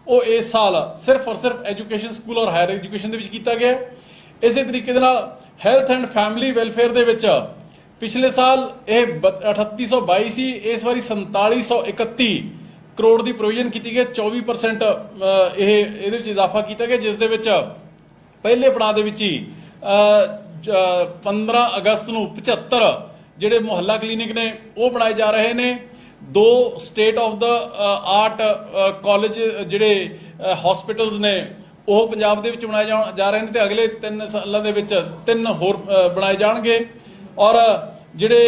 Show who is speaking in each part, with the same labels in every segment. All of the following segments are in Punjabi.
Speaker 1: वो इस साल सिर्फ और सिर्फ एजुकेशन स्कूल और हायर एजुकेशन दे विच कीता गया। इस तरीके दे नाल हैल्थ एंड फैमिली वेलफेयर दे विच पिछले साल यह 3822 सी, इस बारी 4731 करोड़ की प्रोविजन की गई। 24% ये इजाफा किया गया, जिस दे विच पहले पड़ाव दे विच ही 15 अगस्त को 75 ਜਿਹੜੇ ਮੁਹੱਲਾ ਕਲੀਨਿਕ ਨੇ ਉਹ ਬਣਾਏ ਜਾ ਰਹੇ ਨੇ। 2 state of the art college ਜਿਹੜੇ ਹਸਪੀਟਲਸ ਨੇ ਉਹ ਪੰਜਾਬ ਦੇ ਵਿੱਚ ਬਣਾਏ ਜਾ ਰਹੇ ਨੇ ਤੇ ਅਗਲੇ 3 ਸਾਲਾਂ ਦੇ ਵਿੱਚ 3 ਹੋਰ ਬਣਾਏ ਜਾਣਗੇ। ਔਰ ਜਿਹੜੇ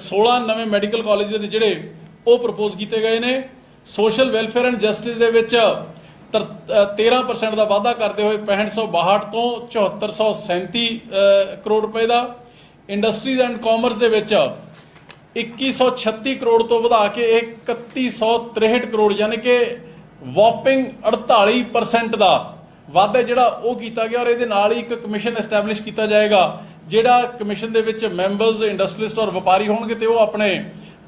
Speaker 1: 16 ਨਵੇਂ ਮੈਡੀਕਲ ਕਾਲਜ ਨੇ ਜਿਹੜੇ ਉਹ ਪ੍ਰਪੋਜ਼ ਕੀਤੇ ਗਏ ਨੇ। ਸੋਸ਼ਲ ਵੈਲਫੇਅਰ ਐਂਡ ਜਸਟਿਸ ਦੇ ਵਿੱਚ 13% ਦਾ ਵਾਧਾ ਕਰਦੇ ਹੋਏ 6562 ਤੋਂ 7437 ਕਰੋੜ ਰੁਪਏ ਦਾ। इंडस्ट्रीज एंड कॉमर्स दे विच 2136 करोड़ तो वधा के 3163 करोड़ यानी कि वॉपिंग 48% का वाधा जिहड़ा वो कीता गया। और इहदे नाल ही एक कमीशन एस्टैबलिश किया जाएगा, जिहड़ा कमीशन दे विच मैंबर्स इंडस्ट्रीलिस्ट और व्यापारी होणगे ते वो अपने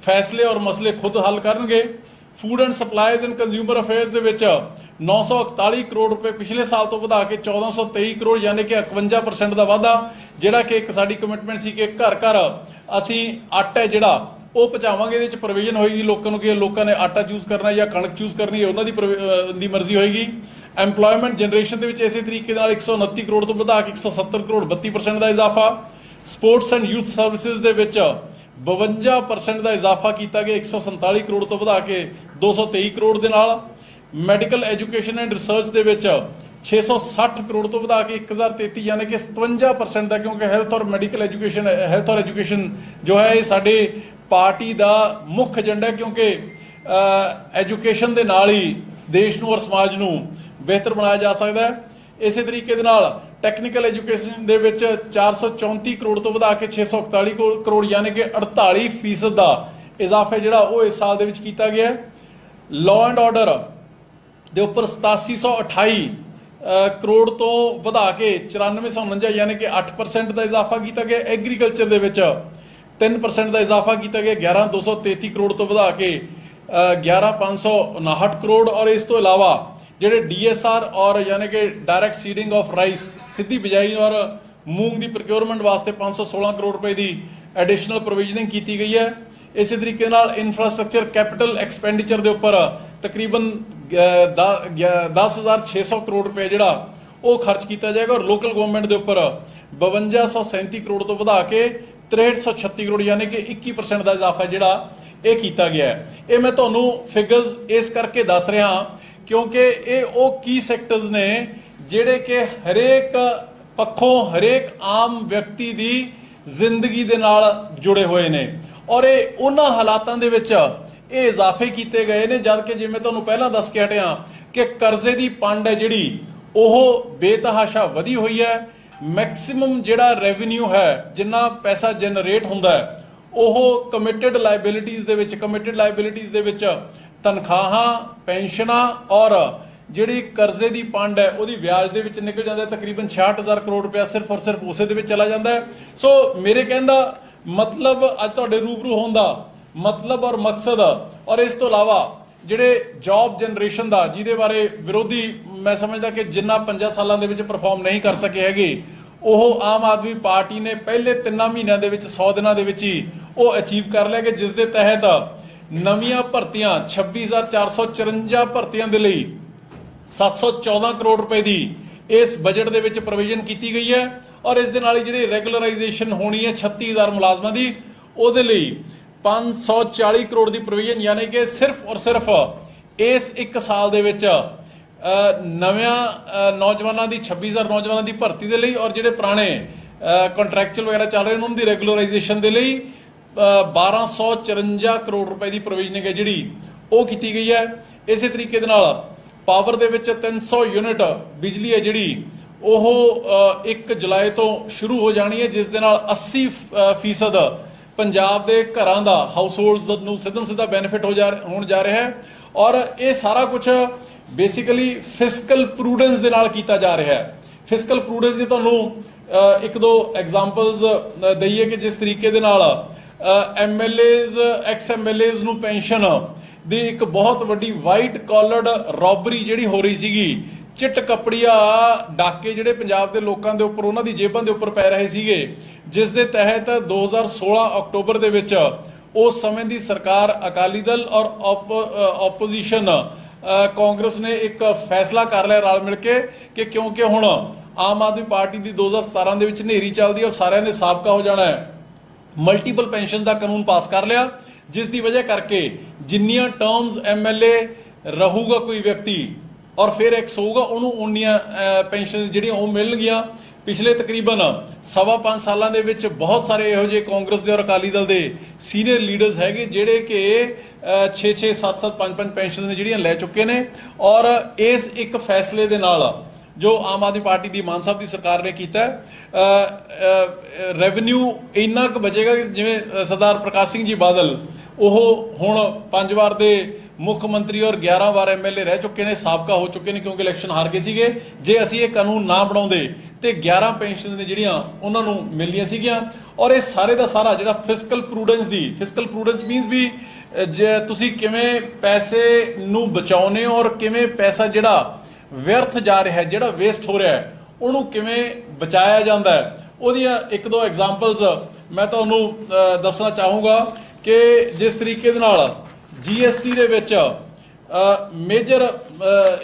Speaker 1: फैसले और मसले खुद हल करनगे। Food and supplies and consumer affairs दे विच 941 करोड़ रुपए पिछले साल तो वधा के 1423 करोड़ यानी कि 51% का वाधा, जिहड़ा कि एक साडी कमिटमेंट सी कि घर घर असीं आटा जिहड़ा वो पहुँचावांगे। इहदे विच प्रोविजन होएगी लोकां नूं कि लोकां ने आटा चूज करना या कणक चूज करनी है, उन्हां दी मर्जी होएगी। एम्पलॉयमेंट जनरेशन दे विच इसे तरीके नाल 129 करोड़ तो वधा के 170 करोड़ 32% का इजाफा। स्पोर्ट्स एंड यूथ सर्विसिज दे विच 52% का इजाफा किया गया, 147 करोड़ तो वधा के 223 करोड़ के नाल। मैडिकल एजुकेशन एंड रिसर्च दे विच 660 करोड़ तो वधा के 1033 यानी कि 57% का, क्योंकि हेल्थ और मैडिकल एजुकेशन जो है ये साडे पार्टी का मुख्य एजेंडा है, क्योंकि एजुकेशन के नाल ही देश नूं और समाज नूं बेहतर बनाया जा सकता है। इस तरीके दे नाल टैक्नीकल एजुकेशन दे विच 434 करोड़ तो वधा के 641 करोड़ यानी कि 48% का इजाफा जिहड़ा वो इस साल दे विच कीता गया। लॉ एंड ऑर्डर दे उपर 8728 करोड़ तो वधा के 9449 यानी कि 8% का इजाफा किया गया। एग्रीकल्चर दे विच 3% का इजाफा किया गया, 11233 करोड़ तो वधा के 11559 करोड़। और इस तो अलावा ਜਿਹੜੇ DSR और यानी कि डायरैक्ट सीडिंग ऑफ राइस सीधी बिजाई और मूंग की प्रोक्योरमेंट वास्ते 516 करोड़ रुपए की एडिशनल प्रोविजनिंग की गई है। इस तरीके नाल इंफ्रास्ट्रक्चर कैपिटल एक्सपेंडिचर के उपर तकरीबन 10,600 करोड़ रुपए जिहड़ा वो खर्च किया जाएगा। और लोकल गवर्नमेंट के उपर 5237 करोड़ तो वधा के 6336 करोड़ यानी कि 21% का इजाफा जिहड़ा ये किया गया है। ये मैं तुहानूं फिगर्स इस करके दस रहा क्योंकि ये वो की सैक्टर्स ने जिहड़े कि हरेक पक्षों हरेक आम व्यक्ति की जिंदगी दे नाल जुड़े हुए ने। और ये उन्हां हालातां दे विच ये इजाफे किए गए ने, जबकि जिवें तुहानूं पहलां दस के हटिया कि करजे की पंड है जिहड़ी ओह बेतहाशा वधी हुई है। मैक्सिमम जिहड़ा रेवन्यू है जिन्ना पैसा जनरेट हुंदा है ओह कमिटेड लाइबिलिटीज़ दे विच तनख्वाहां पेंशनां और जिहड़ी करजे की पंड है उहदी ब्याज दे विच निकल जाता है। तकरीबन 66,000 करोड़ रुपया सिर्फ और सिर्फ उसे दे विच चला जाता है। सो मेरे कहण दा मतलब अज तुहाडे रूबरू होण दा मतलब और मकसद और इस तो अलावा जिहड़े जॉब जनरेशन का जिहदे बारे विरोधी मैं समझदा कि जिन्ना 5 सालों के परफॉर्म नहीं कर सके हैगे ਉਹ आम आदमी पार्टी ने पहले 3 महीनों के 100 दिनों के ही वो अचीव कर लिया कि जिस दे तहत नवीं भर्तियां 26,454 भर्तियां के लिए 714 करोड़ रुपए की इस बजट के विच प्रोविजन की गई है। और इस दे नाल जिहड़ी रैगूलराइजेशन होनी है 36,000 मुलाजमां की उहदे लई 540 करोड़ की प्रोविजन यानी कि सिर्फ और सिर्फ इस 1 साल दे विच नव्या नौजवानों की 26,000 नौजवानों की भर्ती के लिए और जिहड़े पुराने कॉन्ट्रैक्चुअल वगैरह चल रहे हैं उन्होंने रैगूलराइजेशन के लिए 1254 करोड़ रुपए की प्रोविजनिंग है जिहड़ी वो की गई है। इस तरीके दे नाल पावर दे विच 300 यूनिट बिजली है जिहड़ी ओह 1 जुलाई तो शुरू हो जानी है, जिस दे नाल 80% पंजाब के घरां दा हाउस होल्ड्स नूं सीधा बैनीफिट होण जा रहा है। और ये सारा कुछ बेसिकली फिस्कल प्रूडेंस दे नाल कीता जा रहा है। फिस्कल प्रूडेंस की तुहानूं 1-2 एग्जाम्पल्स दईए कि जिस तरीके दे नाल MLAs एक्स MLAs नूं पेंशन ਦੀ ਇੱਕ ਬਹੁਤ ਵੱਡੀ ਵਾਈਟ ਕਾਲਰਡ ਰੌਬਰੀ ਜਿਹੜੀ ਹੋ ਰਹੀ ਸੀਗੀ, ਚਿੱਟ ਕਪੜੀਆ ਡਾਕੇ ਜਿਹੜੇ ਪੰਜਾਬ ਦੇ ਲੋਕਾਂ ਦੇ ਉੱਪਰ, ਉਹਨਾਂ ਦੀ ਜੇਬਾਂ ਦੇ ਉੱਪਰ ਪੈ ਰਹੇ ਸੀਗੇ, ਜਿਸ ਦੇ ਤਹਿਤ 2016 ਅਕਤੂਬਰ ਦੇ ਵਿੱਚ ਉਸ ਸਮੇਂ ਦੀ ਸਰਕਾਰ ਅਕਾਲੀ ਦਲ ਔਰ ਆਪੋਜੀਸ਼ਨ ਕਾਂਗਰਸ ਨੇ ਇੱਕ ਫੈਸਲਾ ਕਰ ਲਿਆ ਰਲ ਮਿਲ ਕੇ ਕਿ ਕਿਉਂਕਿ ਹੁਣ ਆਮ ਆਦਮੀ ਪਾਰਟੀ ਦੀ 2017 ਦੇ ਵਿੱਚ ਹਨੇਰੀ ਚੱਲਦੀ ਹੈ ਔਰ ਸਾਰਿਆਂ ਨੇ ਸਾਬਕਾ ਹੋ ਜਾਣਾ ਹੈ, ਮਲਟੀਪਲ ਪੈਨਸ਼ਨ ਦਾ ਕਾਨੂੰਨ ਪਾਸ ਕਰ ਲਿਆ, ਜਿਸ ਦੀ ਵਜ੍ਹਾ ਕਰਕੇ ਜਿੰਨੀਆਂ ਟਰਮਸ ਐਮਐਲਏ ਰਹੂਗਾ ਕੋਈ ਵਿਅਕਤੀ ਔਰ ਫਿਰ ਐਕਸ ਹੋਊਗਾ, ਉਹਨੂੰ ਉਨੀਆਂ ਪੈਨਸ਼ਨ ਜਿਹੜੀਆਂ ਉਹ ਮਿਲਣਗੀਆਂ। ਪਿਛਲੇ ਤਕਰੀਬਨ 5.25 ਸਾਲਾਂ ਦੇ ਵਿੱਚ ਬਹੁਤ ਸਾਰੇ ਇਹੋ ਜਿਹੇ ਕਾਂਗਰਸ ਦੇ ਔਰ ਅਕਾਲੀ ਦਲ ਦੇ ਸੀਨੀਅਰ ਲੀਡਰਸ ਹੈਗੇ ਜਿਹੜੇ ਕਿ 6-6 7-7 5-5 ਪੈਨਸ਼ਨ ਨੇ ਜਿਹੜੀਆਂ ਲੈ ਚੁੱਕੇ ਨੇ। ਔਰ ਇਸ ਇੱਕ ਫੈਸਲੇ ਦੇ ਨਾਲ ਜੋ ਆਮ ਆਦਮੀ ਪਾਰਟੀ ਦੀ ਮਾਨ ਸਾਹਿਬ ਦੀ ਸਰਕਾਰ ਨੇ ਕੀਤਾ, ਰੈਵਨਿਊ ਇੰਨਾ ਕੁ ਬਚੇਗਾ ਕਿ ਜਿਵੇਂ ਸਰਦਾਰ ਪ੍ਰਕਾਸ਼ ਸਿੰਘ ਜੀ ਬਾਦਲ ਉਹ ਹੁਣ 5 ਵਾਰ ਦੇ ਮੁੱਖ ਮੰਤਰੀ ਔਰ 11 ਵਾਰ ਐਮਐਲਏ ਰਹਿ ਚੁੱਕੇ ਨੇ, ਸਾਬਕਾ ਹੋ ਚੁੱਕੇ ਨੇ ਕਿਉਂਕਿ ਇਲੈਕਸ਼ਨ ਹਾਰ ਗਏ ਸੀਗੇ। ਜੇ ਅਸੀਂ ਇਹ ਕਾਨੂੰਨ ਨਾ ਬਣਾਉਂਦੇ ਤੇ 11 ਪੈਨਸ਼ਨ ਨੇ ਜਿਹੜੀਆਂ ਉਹਨਾਂ ਨੂੰ ਮਿਲਣੀਆਂ ਸੀਗੀਆਂ। ਔਰ ਇਹ ਸਾਰੇ ਦਾ ਸਾਰਾ ਜਿਹੜਾ ਫਿਸਕਲ ਪ੍ਰੂਡੈਂਸ ਮੀਨਸ ਵੀ ਜੇ ਤੁਸੀਂ ਕਿਵੇਂ ਪੈਸੇ ਨੂੰ ਬਚਾਉਨੇ ਹੋ ਔਰ ਕਿਵੇਂ ਪੈਸਾ ਜਿਹੜਾ ਵਿਅਰਥ ਜਾ ਰਿਹਾ ਹੈ, ਜਿਹੜਾ ਵੇਸਟ ਹੋ ਰਿਹਾ ਹੈ, ਉਹਨੂੰ ਕਿਵੇਂ ਬਚਾਇਆ ਜਾਂਦਾ ਹੈ, ਉਹਦੀਆਂ ਇੱਕ ਦੋ ਐਗਜ਼ਾਮਪਲਸ ਮੈਂ ਤੁਹਾਨੂੰ ਦੱਸਣਾ ਚਾਹੂੰਗਾ ਕਿ ਜਿਸ ਤਰੀਕੇ ਦੇ ਨਾਲ GST ਦੇ ਵਿੱਚ ਮੇਜਰ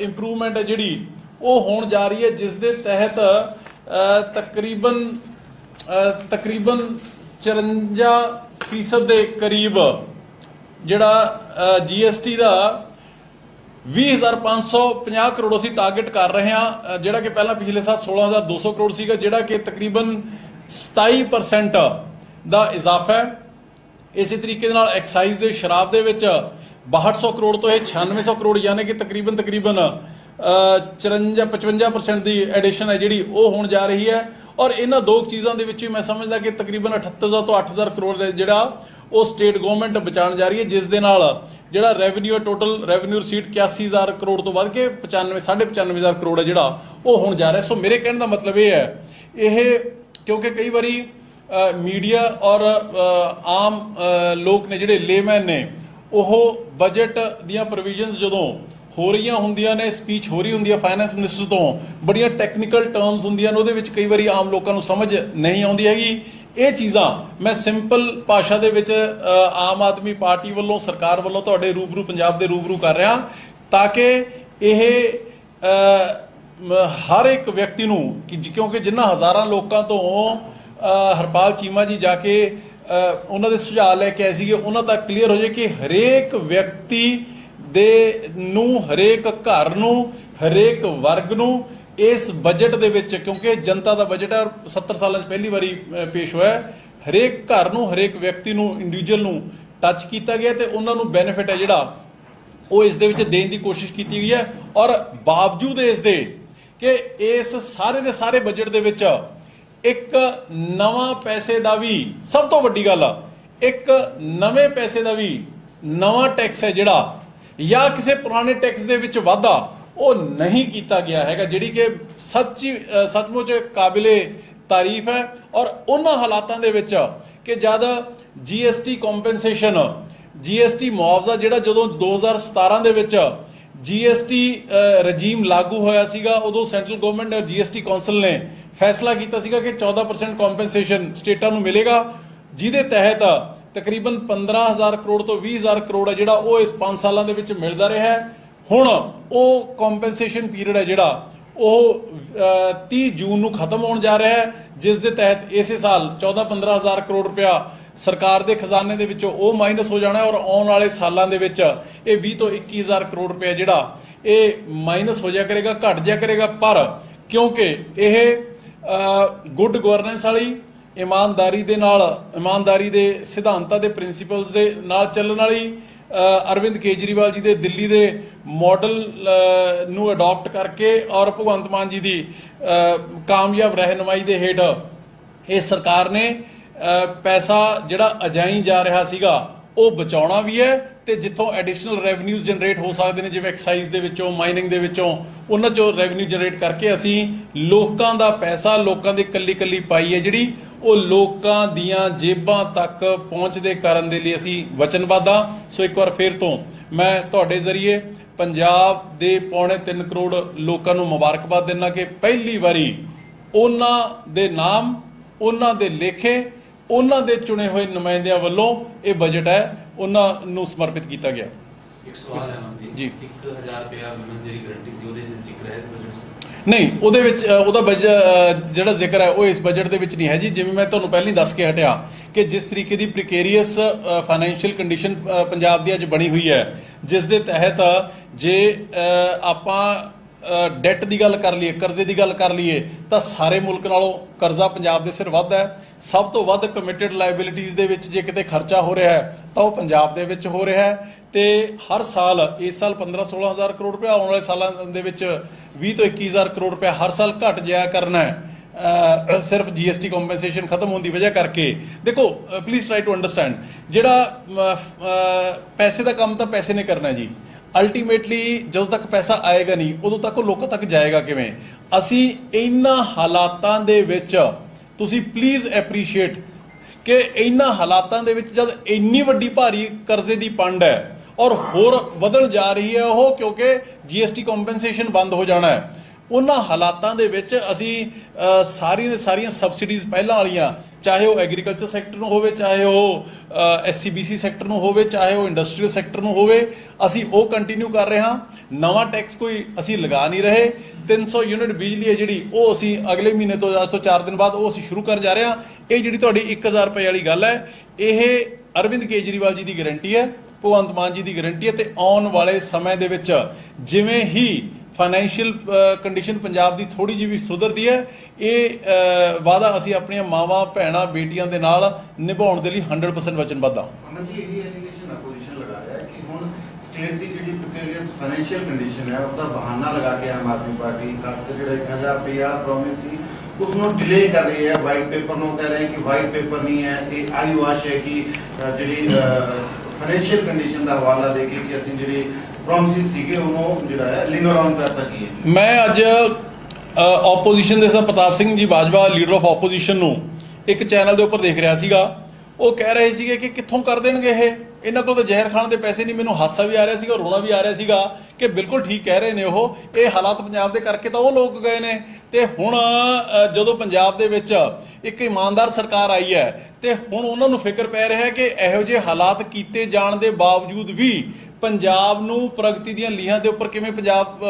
Speaker 1: ਇੰਪਰੂਵਮੈਂਟ ਹੈ ਜਿਹੜੀ ਉਹ ਹੋਣ ਜਾ ਰਹੀ ਹੈ, ਜਿਸ ਦੇ ਤਹਿਤ ਤਕਰੀਬਨ 54% ਦੇ ਕਰੀਬ ਜਿਹੜਾ GST ਦਾ 20,550 ਕਰੋੜ ਅਸੀਂ ਟਾਰਗੇਟ ਕਰ ਰਹੇ ਹਾਂ, ਜਿਹੜਾ ਕਿ ਪਹਿਲਾਂ ਪਿਛਲੇ ਸਾਲ 16,200 ਕਰੋੜ ਸੀਗਾ, ਜਿਹੜਾ ਕਿ ਤਕਰੀਬਨ 27% ਦਾ ਇਜ਼ਾਫਾ ਹੈ। ਇਸੇ ਤਰੀਕੇ ਦੇ ਨਾਲ ਐਕਸਾਈਜ਼ ਦੇ ਸ਼ਰਾਬ ਦੇ ਵਿੱਚ 6200 ਕਰੋੜ ਤੋਂ ਇਹ 9600 ਕਰੋੜ ਯਾਨੀ ਕਿ ਤਕਰੀਬਨ 54-55% ਦੀ ਐਡੀਸ਼ਨ ਹੈ ਜਿਹੜੀ ਉਹ ਹੋਣ ਜਾ ਰਹੀ ਹੈ। ਔਰ ਇਹਨਾਂ ਦੋ ਚੀਜ਼ਾਂ ਦੇ ਵਿੱਚ ਵੀ ਮੈਂ ਸਮਝਦਾ ਕਿ ਤਕਰੀਬਨ 78,000 ਤੋਂ 8,000 ਕਰੋੜ ਜਿਹੜਾ ਉਹ ਸਟੇਟ ਗਵਰਨਮੈਂਟ ਬਚਾਉਣ ਜਾ ਰਹੀ ਹੈ, ਜਿਸ ਦੇ ਨਾਲ ਜਿਹੜਾ revenue total revenue receipt 81,000 crore ਤੋਂ ਵੱਧ ਕੇ 95,500 ਕਰੋੜ ਹੈ ਜਿਹੜਾ ਉਹ ਹੋਣ ਜਾ ਰਿਹਾ। ਸੋ ਮੇਰੇ ਕਹਿਣ ਦਾ ਮਤਲਬ ਇਹ ਹੈ, ਇਹ ਕਿਉਂਕਿ ਕਈ ਵਾਰੀ ਮੀਡੀਆ ਔਰ ਆਮ ਲੋਕ ਨੇ ਜਿਹੜੇ ਲੇਮੈਨ ਨੇ ਉਹ ਬਜਟ ਦੀਆਂ ਪ੍ਰੋਵੀਜ਼ਨਸ ਜਦੋਂ ਹੋ ਰਹੀਆਂ ਹੁੰਦੀਆਂ ਨੇ, ਸਪੀਚ ਹੋ ਰਹੀ ਹੁੰਦੀ ਹੈ ਫਾਈਨੈਂਸ ਮਿਨਿਸਟਰ ਤੋਂ, ਬੜੀਆਂ ਟੈਕਨੀਕਲ ਟਰਮਸ ਹੁੰਦੀਆਂ ਨੇ, ਉਹਦੇ ਵਿੱਚ ਕਈ ਵਾਰੀ ਆਮ ਲੋਕਾਂ ਨੂੰ ਸਮਝ ਨਹੀਂ ਆਉਂਦੀ ਹੈਗੀ। ਇਹ ਚੀਜ਼ਾਂ ਮੈਂ ਸਿੰਪਲ ਭਾਸ਼ਾ ਦੇ ਵਿੱਚ ਆਮ ਆਦਮੀ ਪਾਰਟੀ ਵੱਲੋਂ, ਸਰਕਾਰ ਵੱਲੋਂ ਤੁਹਾਡੇ ਰੂਬਰੂ, ਪੰਜਾਬ ਦੇ ਰੂਬਰੂ ਕਰ ਰਿਹਾ, ਤਾਂ ਕਿ ਇਹ ਹਰ ਇੱਕ ਵਿਅਕਤੀ ਨੂੰ ਕਿਉਂਕਿ ਜਿਨ੍ਹਾਂ ਹਜ਼ਾਰਾਂ ਲੋਕਾਂ ਤੋਂ ਹਰਪਾਲ ਚੀਮਾ ਜੀ ਜਾ ਕੇ ਉਹਨਾਂ ਦੇ ਸੁਝਾਅ ਲੈ ਕੇ ਆਏ ਸੀਗੇ, ਉਹਨਾਂ ਤੱਕ ਕਲੀਅਰ ਹੋ ਜਾਏ ਕਿ ਹਰੇਕ ਵਿਅਕਤੀ ਦੇ ਨੂੰ, ਹਰੇਕ ਘਰ ਨੂੰ, ਹਰੇਕ ਵਰਗ ਨੂੰ ਇਸ ਬਜਟ ਦੇ ਵਿੱਚ, ਕਿਉਂਕਿ ਜਨਤਾ ਦਾ ਬਜਟ ਹੈ ਔਰ 70 ਸਾਲਾਂ 'ਚ ਪਹਿਲੀ ਵਾਰੀ ਪੇਸ਼ ਹੋਇਆ, ਹਰੇਕ ਘਰ ਨੂੰ, ਹਰੇਕ ਵਿਅਕਤੀ ਨੂੰ, ਇੰਡੀਵਿਜੂਅਲ ਨੂੰ ਟੱਚ ਕੀਤਾ ਗਿਆ ਤੇ ਉਹਨਾਂ ਨੂੰ ਬੈਨੀਫਿਟ ਹੈ ਜਿਹੜਾ ਉਹ ਇਸ ਦੇ ਵਿੱਚ ਦੇਣ ਦੀ ਕੋਸ਼ਿਸ਼ ਕੀਤੀ ਗਈ ਹੈ। ਔਰ ਬਾਵਜੂਦ ਇਸ ਦੇ ਕਿ ਇਸ ਸਾਰੇ ਦੇ ਸਾਰੇ ਬਜਟ ਦੇ ਵਿੱਚ ਇੱਕ ਨਵਾਂ ਪੈਸੇ ਦਾ ਵੀ, ਸਭ ਤੋਂ ਵੱਡੀ ਗੱਲ ਆ, ਇੱਕ ਨਵੇਂ ਪੈਸੇ ਦਾ ਵੀ ਨਵਾਂ ਟੈਕਸ ਹੈ ਜਿਹੜਾ ਜਾਂ ਕਿਸੇ ਪੁਰਾਣੇ ਟੈਕਸ ਦੇ ਵਿੱਚ ਵਾਧਾ ਉਹ ਨਹੀਂ ਕੀਤਾ ਗਿਆ ਹੈਗਾ, ਜਿਹੜੀ ਕਿ ਸੱਚਮੁੱਚ ਕਾਬਿਲੇ ਤਾਰੀਫ ਹੈ। ਔਰ ਉਹਨਾਂ ਹਾਲਾਤਾਂ ਦੇ ਵਿੱਚ ਕਿ ਜਦ GST ਕੰਪਨਸੇਸ਼ਨ, GST ਮੁਆਵਜ਼ਾ ਜਿਹੜਾ ਜਦੋਂ 2017 ਦੇ ਵਿੱਚ GST ਰਜੀਮ ਲਾਗੂ ਹੋਇਆ ਸੀਗਾ, ਉਦੋਂ ਸੈਂਟਰਲ ਗਵਰਨਮੈਂਟ ਨੇ GST ਕੌਂਸਲ ਨੇ ਫੈਸਲਾ ਕੀਤਾ ਸੀਗਾ ਕਿ 14% ਕੰਪਨਸੇਸ਼ਨ ਸਟੇਟਾਂ ਨੂੰ ਮਿਲੇਗਾ, ਜਿਹਦੇ ਤਹਿਤ ਤਕਰੀਬਨ 15,000 ਕਰੋੜ ਤੋਂ 20,000 ਕਰੋੜ ਹੈ ਜਿਹੜਾ ਉਹ ਇਸ 5 ਸਾਲਾਂ ਦੇ ਵਿੱਚ ਮਿਲਦਾ ਰਿਹਾ ਹੈ। ਹੁਣ ਉਹ ਕੰਪਨਸੇਸ਼ਨ ਪੀਰੀਅਡ ਹੈ ਜਿਹੜਾ ਉਹ 30 ਜੂਨ ਨੂੰ ਖਤਮ ਹੋਣ ਜਾ ਰਿਹਾ ਹੈ, ਜਿਸ ਦੇ ਤਹਿਤ ਇਸੇ ਸਾਲ 14-15,000 ਕਰੋੜ ਰੁਪਇਆ ਸਰਕਾਰ ਦੇ ਖਜ਼ਾਨੇ ਦੇ ਵਿੱਚੋਂ ਉਹ ਮਾਈਨਸ ਹੋ ਜਾਣਾ ਔਰ ਆਉਣ ਵਾਲੇ ਸਾਲਾਂ ਦੇ ਵਿੱਚ ਇਹ 20 ਤੋਂ 21,000 ਕਰੋੜ ਰੁਪਇਆ ਜਿਹੜਾ ਇਹ ਮਾਈਨਸ ਹੋ ਜਾਇਆ ਕਰੇਗਾ, ਘਟ ਜਾਇਆ ਕਰੇਗਾ। ਪਰ ਕਿਉਂਕਿ ਇਹ ਗੁੱਡ ਗਵਰਨੈਂਸ ਵਾਲੀ, ਇਮਾਨਦਾਰੀ ਦੇ ਨਾਲ, ਇਮਾਨਦਾਰੀ ਦੇ ਸਿਧਾਂਤਾਂ ਦੇ ਪ੍ਰਿੰਸੀਪਲਸ ਦੇ ਨਾਲ ਚੱਲਣ ਵਾਲੀ, ਅਰਵਿੰਦ ਕੇਜਰੀਵਾਲ ਜੀ ਦੇ ਦਿੱਲੀ ਦੇ ਮਾਡਲ ਨੂੰ ਅਡਾਪਟ ਕਰਕੇ ਔਰ ਭਗਵੰਤ ਮਾਨ ਜੀ ਦੀ ਕਾਮਯਾਬ ਰਹਿਨੁਮਾਈ ਦੇ ਹੇਠ ਇਹ ਸਰਕਾਰ ਨੇ ਪੈਸਾ ਜਿਹੜਾ ਅਜਾਈ ਜਾ ਰਿਹਾ ਸੀਗਾ ਉਹ ਬਚਾਉਣਾ ਵੀ ਹੈ ਤੇ ਜਿੱਥੋਂ ਐਡੀਸ਼ਨਲ ਰੈਵਨਿਊਜ਼ ਜਨਰੇਟ ਹੋ ਸਕਦੇ ਨੇ, ਜਿਵੇਂ ਐਕਸਾਈਜ਼ ਦੇ ਵਿੱਚੋਂ, ਮਾਈਨਿੰਗ ਦੇ ਵਿੱਚੋਂ, ਉਹਨਾਂ 'ਚੋਂ ਰੈਵਨਿਊ ਜਨਰੇਟ ਕਰਕੇ ਅਸੀਂ ਲੋਕਾਂ ਦਾ ਪੈਸਾ, ਲੋਕਾਂ ਦੀ ਕੱਲੀ ਕੱਲੀ ਪਾਈ ਹੈ ਜਿਹੜੀ ਉਹ ਲੋਕਾਂ ਦੀਆਂ ਜੇਬਾਂ ਤੱਕ ਪਹੁੰਚਦੇ ਕਰਨ ਦੇ ਲਈ ਅਸੀਂ ਵਚਨਬੱਧ ਹਾਂ। ਸੋ ਇੱਕ ਵਾਰ ਫਿਰ ਤੋਂ ਮੈਂ ਤੁਹਾਡੇ ਜ਼ਰੀਏ ਪੰਜਾਬ ਦੇ 2.25 ਕਰੋੜ ਲੋਕਾਂ ਨੂੰ ਮੁਬਾਰਕਬਾਦ ਦਿੰਦਾ ਕਿ ਪਹਿਲੀ ਵਾਰੀ ਉਹਨਾਂ ਦੇ ਨਾਮ, ਉਹਨਾਂ ਦੇ ਲੇਖੇ, ਉਹਨਾਂ ਦੇ ਚੁਣੇ ਹੋਏ ਨੁਮਾਇੰਦਿਆਂ ਵੱਲੋਂ ਇਹ ਬਜਟ ਹੈ ਉਹਨਾਂ ਨੂੰ ਸਮਰਪਿਤ ਕੀਤਾ ਗਿਆ।
Speaker 2: ਇੱਕ ਸਵਾਲ ਹੈ
Speaker 1: ਜੀ
Speaker 2: 1000 ਰੁਪਇਆ ਵੂਮਨਸ ਦੀ ਗਾਰੰਟੀ ਸੀ, ਉਹਦੇ ਵਿੱਚ ਜ਼ਿਕਰ ਹੈ ਇਸ ਬਜਟ 'ਚ?
Speaker 1: ਨਹੀਂ, ਉਹਦੇ ਵਿੱਚ ਉਹਦਾ ਬਜਟ ਜਿਹੜਾ ਜ਼ਿਕਰ ਹੈ ਉਹ ਇਸ ਬਜਟ ਦੇ ਵਿੱਚ ਨਹੀਂ ਹੈ ਜੀ। ਜਿਵੇਂ ਮੈਂ ਤੁਹਾਨੂੰ ਪਹਿਲਾਂ ਹੀ ਦੱਸ ਕੇ ਹਟਿਆ ਕਿ ਜਿਸ ਤਰੀਕੇ ਦੀ ਪ੍ਰੀਕੇਰੀਅਸ ਫਾਈਨੈਂਸ਼ੀਅਲ ਕੰਡੀਸ਼ਨ ਪੰਜਾਬ ਦੀ ਅੱਜ ਬਣੀ ਹੋਈ ਹੈ, ਜਿਸ ਦੇ ਤਹਿਤ ਜੇ ਆਪਾਂ ਡੈਟ ਦੀ ਗੱਲ ਕਰ ਲਈਏ, ਕਰਜ਼ੇ ਦੀ ਗੱਲ ਕਰ ਲਈਏ, ਤਾਂ ਸਾਰੇ ਮੁਲਕ ਨਾਲੋਂ ਕਰਜ਼ਾ ਪੰਜਾਬ ਦੇ ਸਿਰ ਵੱਧ ਹੈ। ਸਭ ਤੋਂ ਵੱਧ ਕਮਿਟਡ ਲਾਇਬਿਲਿਟੀਜ਼ ਦੇ ਵਿੱਚ ਜੇ ਕਿਤੇ ਖਰਚਾ ਹੋ ਰਿਹਾ ਹੈ ਤਾਂ ਉਹ ਪੰਜਾਬ ਦੇ ਵਿੱਚ ਹੋ ਰਿਹਾ ਹੈ। ਤੇ ਹਰ ਸਾਲ, ਇਸ ਸਾਲ 15-16 ਹਜ਼ਾਰ ਕਰੋੜ ਰੁਪਇਆ, ਆਉਣ ਵਾਲੇ ਸਾਲਾਂ ਦੇ ਵਿੱਚ 20 ਤੋਂ 21 ਹਜ਼ਾਰ ਕਰੋੜ ਰੁਪਇਆ ਹਰ ਸਾਲ ਘਟ ਜਾਇਆ ਕਰਨਾ ਹੈ ਸਿਰਫ GST ਕੰਪਨਸੇਸ਼ਨ ਖਤਮ ਹੋਣ ਦੀ ਵਜ੍ਹਾ ਕਰਕੇ। ਦੇਖੋ, ਪਲੀਜ਼ ਟਰਾਈ ਟੂ ਅੰਡਰਸਟੈਂਡ, ਜਿਹੜਾ ਪੈਸੇ ਦਾ ਕੰਮ ਤਾਂ ਪੈਸੇ ਨੇ ਕਰਨਾ ਜੀ। ਅਲਟੀਮੇਟਲੀ ਜਦੋਂ ਤੱਕ ਪੈਸਾ ਆਏਗਾ ਨਹੀਂ ਉਦੋਂ ਤੱਕ ਉਹ ਲੋਕਾਂ ਤੱਕ ਜਾਏਗਾ ਕਿਵੇਂ? ਅਸੀਂ ਇਹਨਾਂ ਹਾਲਾਤਾਂ ਦੇ ਵਿੱਚ, ਤੁਸੀਂ ਪਲੀਜ਼ ਐਪਰੀਸ਼ੀਏਟ ਕਿ ਇਹਨਾਂ ਹਾਲਾਤਾਂ ਦੇ ਵਿੱਚ ਜਦ ਇੰਨੀ ਵੱਡੀ ਭਾਰੀ ਕਰਜ਼ੇ ਦੀ ਪੰਡ ਹੈ ਔਰ ਹੋਰ ਵਧਣ ਜਾ ਰਹੀ ਹੈ ਉਹ, ਕਿਉਂਕਿ GST ਕੰਪਨਸੇਸ਼ਨ ਬੰਦ ਹੋ ਜਾਣਾ ਹੈ, ਉਹਨਾਂ ਹਾਲਾਤਾਂ ਦੇ ਵਿੱਚ ਅਸੀਂ ਸਾਰੀਆਂ ਦੇ ਸਾਰੀਆਂ ਸਬਸਿਡੀਜ਼ ਪਹਿਲਾਂ ਵਾਲੀਆਂ, ਚਾਹੇ ਉਹ ਐਗਰੀਕਲਚਰ ਸੈਕਟਰ ਨੂੰ ਹੋਵੇ, ਚਾਹੇ ਉਹ SCBC ਸੈਕਟਰ ਨੂੰ ਹੋਵੇ, ਚਾਹੇ ਉਹ ਇੰਡਸਟਰੀਅਲ ਸੈਕਟਰ ਨੂੰ ਹੋਵੇ, ਅਸੀਂ ਉਹ ਕੰਟੀਨਿਊ ਕਰ ਰਹੇ ਹਾਂ। ਨਵਾਂ ਟੈਕਸ ਕੋਈ ਅਸੀਂ ਲਗਾ ਨਹੀਂ ਰਹੇ। 300 ਯੂਨਿਟ ਬਿਜਲੀ ਹੈ ਜਿਹੜੀ, ਉਹ ਅਸੀਂ ਅਗਲੇ ਮਹੀਨੇ ਤੋਂ, ਅੱਜ ਤੋਂ 4 ਦਿਨ ਬਾਅਦ ਉਹ ਅਸੀਂ ਸ਼ੁਰੂ ਕਰਨ ਜਾ ਰਹੇ ਹਾਂ। ਇਹ ਜਿਹੜੀ ਤੁਹਾਡੀ 1000 ਰੁਪਏ ਵਾਲੀ ਗੱਲ ਹੈ, ਇਹ ਅਰਵਿੰਦ ਕੇਜਰੀਵਾਲ ਜੀ ਦੀ ਗਾਰੰਟੀ ਹੈ, ਭਗਵੰਤ ਮਾਨ ਜੀ ਦੀ ਗਾਰੰਟੀ ਹੈ। ਤੇ ਆਉਣ ਵਾਲੇ ਸਮੇਂ ਦੇ ਵਿੱਚ ਜਿਵੇਂ ਹੀ ਫਾਈਨੈਂਸ਼ੀਅਲ ਕੰਡੀਸ਼ਨ ਪੰਜਾਬ ਦੀ ਥੋੜੀ ਜਿਹੀ ਵੀ ਸੁਧਰਦੀ ਹੈ, ਇਹ ਵਾਅਦਾ ਅਸੀਂ ਆਪਣੀਆਂ ਮਾਵਾਂ, ਭੈਣਾਂ, ਬੇਟੀਆਂ ਦੇ ਨਾਲ ਨਿਭਾਉਣ ਦੇ ਲਈ 100% ਵਚਨਬੱਧ ਹਾਂ।
Speaker 3: ਅਮਨ ਜੀ, ਇਹ ਐਲੀਗੇਸ਼ਨ ਆਪੋਜੀਸ਼ਨ ਲਗਾ ਰਿਹਾ ਹੈ ਕਿ ਹੁਣ ਸਟੇਟ ਦੀ ਜਿਹੜੀ ਪ੍ਰੀਕੇਰੀਅਸ ਫਾਈਨੈਂਸ਼ੀਅਲ ਕੰਡੀਸ਼ਨ ਹੈ ਉਸ ਦਾ ਬਹਾਨਾ ਲਗਾ ਕੇ ਆਮ ਆਦਮੀ ਪਾਰਟੀ, ਖਾਸ ਕਰ ਜਿਹੜਾ 1000 ਰੁਪਏ ਵਾਲਾ ਪ੍ਰੋਮਿਸ ਸੀ ਉਸ ਨੂੰ ਡਿਲੇ ਕਰ ਰਹੀ ਹੈ। ਵਾਈਟ ਪੇਪਰ ਨੂੰ ਕਹਿ ਰਹੇ ਕਿ ਵਾਈਟ ਪੇਪਰ ਨਹੀਂ ਹੈ, ਇਹ ਆਈ ਵਾਸ਼ ਹੈ ਕਿ ਜਿਹੜੀ ਫਾਈਨੈਂਸ਼ੀਅਲ ਕੰਡੀਸ਼ਨ ਦਾ ਹਵਾਲਾ ਦੇ ਕੇ ਅਸੀਂ ਜਿਹੜੀ ਪ੍ਰੋਮਿਸ ਸੀਗੇ ਉਹਨੂੰ ਜਿਹੜਾ ਹੈ ਲਿੰਗਰ ਔਨ ਕਰ ਸਕੀਏ।
Speaker 1: ਮੈਂ ਅੱਜ ਆਪੋਜੀਸ਼ਨ ਦੇ sir Pratap Singh ji Bajwa, leader of opposition, ਨੂੰ ਇੱਕ ਚੈਨਲ ਦੇ ਉੱਪਰ ਦੇਖ ਰਿਹਾ ਸੀਗਾ। ਉਹ ਕਹਿ ਰਹੇ ਸੀਗੇ ਕਿ ਕਿੱਥੋਂ ਕਰ ਦੇਣਗੇ ਇਹਨਾਂ ਕੋਲ ਤਾਂ ਜ਼ਹਿਰ ਖਾਣ ਦੇ ਪੈਸੇ ਨਹੀਂ। ਮੈਨੂੰ ਹਾਸਾ ਵੀ ਆ ਰਿਹਾ ਸੀਗਾ, ਰੋਣਾ ਵੀ ਆ ਰਿਹਾ ਸੀਗਾ ਕਿ ਬਿਲਕੁਲ ਠੀਕ ਕਹਿ ਰਹੇ ਨੇ ਉਹ। ਇਹ ਹਾਲਾਤ ਪੰਜਾਬ ਦੇ ਕਰਕੇ ਤਾਂ ਉਹ ਲੋਕ ਗਏ ਨੇ, ਤੇ ਹੁਣ ਜਦੋਂ ਪੰਜਾਬ ਦੇ ਵਿੱਚ ਇੱਕ ਇਮਾਨਦਾਰ ਸਰਕਾਰ ਆਈ ਹੈ ਤੇ ਹੁਣ ਉਹਨਾਂ ਨੂੰ ਫਿਕਰ ਪੈ ਰਿਹਾ ਹੈ ਕਿ ਇਹੋ ਜਿਹੇ ਹਾਲਾਤ ਕੀਤੇ ਜਾਣ ਦੇ ਬਾਵਜੂਦ ਵੀ ਪੰਜਾਬ ਨੂੰ ਪ੍ਰਗਤੀ ਦੀਆਂ ਲੀਹਾਂ ਦੇ ਉੱਪਰ ਕਿਵੇਂ ਪੰਜਾਬ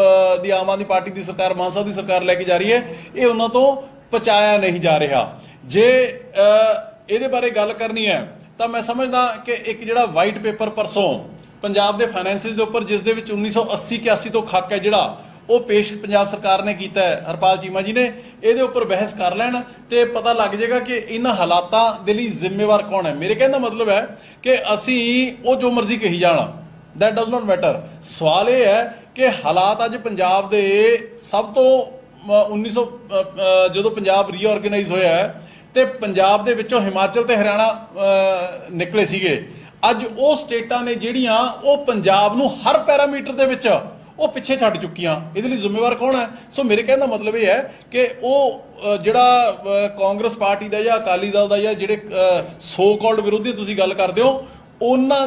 Speaker 1: ਦੀ ਆਮ ਆਦਮੀ ਪਾਰਟੀ ਦੀ ਸਰਕਾਰ, ਮਾਨ ਸਾਹਿਬ ਦੀ ਸਰਕਾਰ ਲੈ ਕੇ ਜਾ ਰਹੀ ਹੈ, ਇਹ ਉਹਨਾਂ ਤੋਂ ਪਹੁੰਚਾਇਆ ਨਹੀਂ ਜਾ ਰਿਹਾ। ਜੇ ਇਹਦੇ ਬਾਰੇ ਗੱਲ ਕਰਨੀ ਹੈ ਤਾਂ ਮੈਂ ਸਮਝਦਾ ਕਿ ਇੱਕ ਜਿਹੜਾ ਵਾਈਟ ਪੇਪਰ ਪਰਸੋਂ ਪੰਜਾਬ ਦੇ ਫਾਈਨੈਂਸਿਸ ਦੇ ਉੱਪਰ, ਜਿਸ ਦੇ ਵਿੱਚ 1980-81 ਤੋਂ ਖੱਕ ਹੈ ਜਿਹੜਾ, ਉਹ ਪੇਸ਼ ਪੰਜਾਬ ਸਰਕਾਰ ਨੇ ਕੀਤਾ ਹੈ, ਹਰਪਾਲ ਚੀਮਾ ਜੀ ਨੇ, ਇਹਦੇ ਉੱਪਰ ਬਹਿਸ ਕਰ ਲੈਣ ਤੇ ਪਤਾ ਲੱਗ ਜਾਏਗਾ ਕਿ ਇਹਨਾਂ ਹਾਲਾਤਾਂ ਦੇ ਲਈ ਜ਼ਿੰਮੇਵਾਰ ਕੌਣ ਹੈ। ਮੇਰੇ ਕਹਿਣ ਦਾ ਮਤਲਬ ਹੈ ਕਿ ਅਸੀਂ ਉਹ ਜੋ ਮਰਜ਼ੀ ਕਹੀ ਜਾਣਾ, that does not matter। ਸਵਾਲ ਇਹ ਹੈ ਕਿ ਹਾਲਾਤ ਅੱਜ ਪੰਜਾਬ ਦੇ ਸਭ ਤੋਂ 1900 ਜਦੋਂ ਪੰਜਾਬ ਰੀਆਰਗੇਨਾਈਜ਼ ਹੋਇਆ ਹੈ ਤੇ ਪੰਜਾਬ ਦੇ ਵਿੱਚੋਂ ਹਿਮਾਚਲ ਤੇ ਹਰਿਆਣਾ ਨਿਕਲੇ ਸੀਗੇ। ਅੱਜ ਉਹ ਸਟੇਟਾਂ ਨੇ ਜਿਹੜੀਆਂ ਉਹ ਪੰਜਾਬ ਨੂੰ ਹਰ ਪੈਰਾਮੀਟਰ ਦੇ ਵਿੱਚ ਉਹ ਪਿੱਛੇ ਛੱਡ ਚੁੱਕੀਆਂ। ਇਹਦੇ ਲਈ ਜ਼ਿੰਮੇਵਾਰ ਕੌਣ ਹੈ? ਸੋ ਮੇਰੇ ਕਹਿਣ ਦਾ ਮਤਲਬ ਇਹ ਹੈ ਕਿ ਉਹ ਜਿਹੜਾ ਕਾਂਗਰਸ ਪਾਰਟੀ ਦਾ ਜਾਂ ਅਕਾਲੀ ਦਲ ਦਾ ਜਾਂ ਜਿਹੜੇ ਸੋ ਕਾਲਡ ਵਿਰੋਧੀ ਤੁਸੀਂ ਗੱਲ ਕਰਦੇ ਹੋ, ਉਹਨਾਂ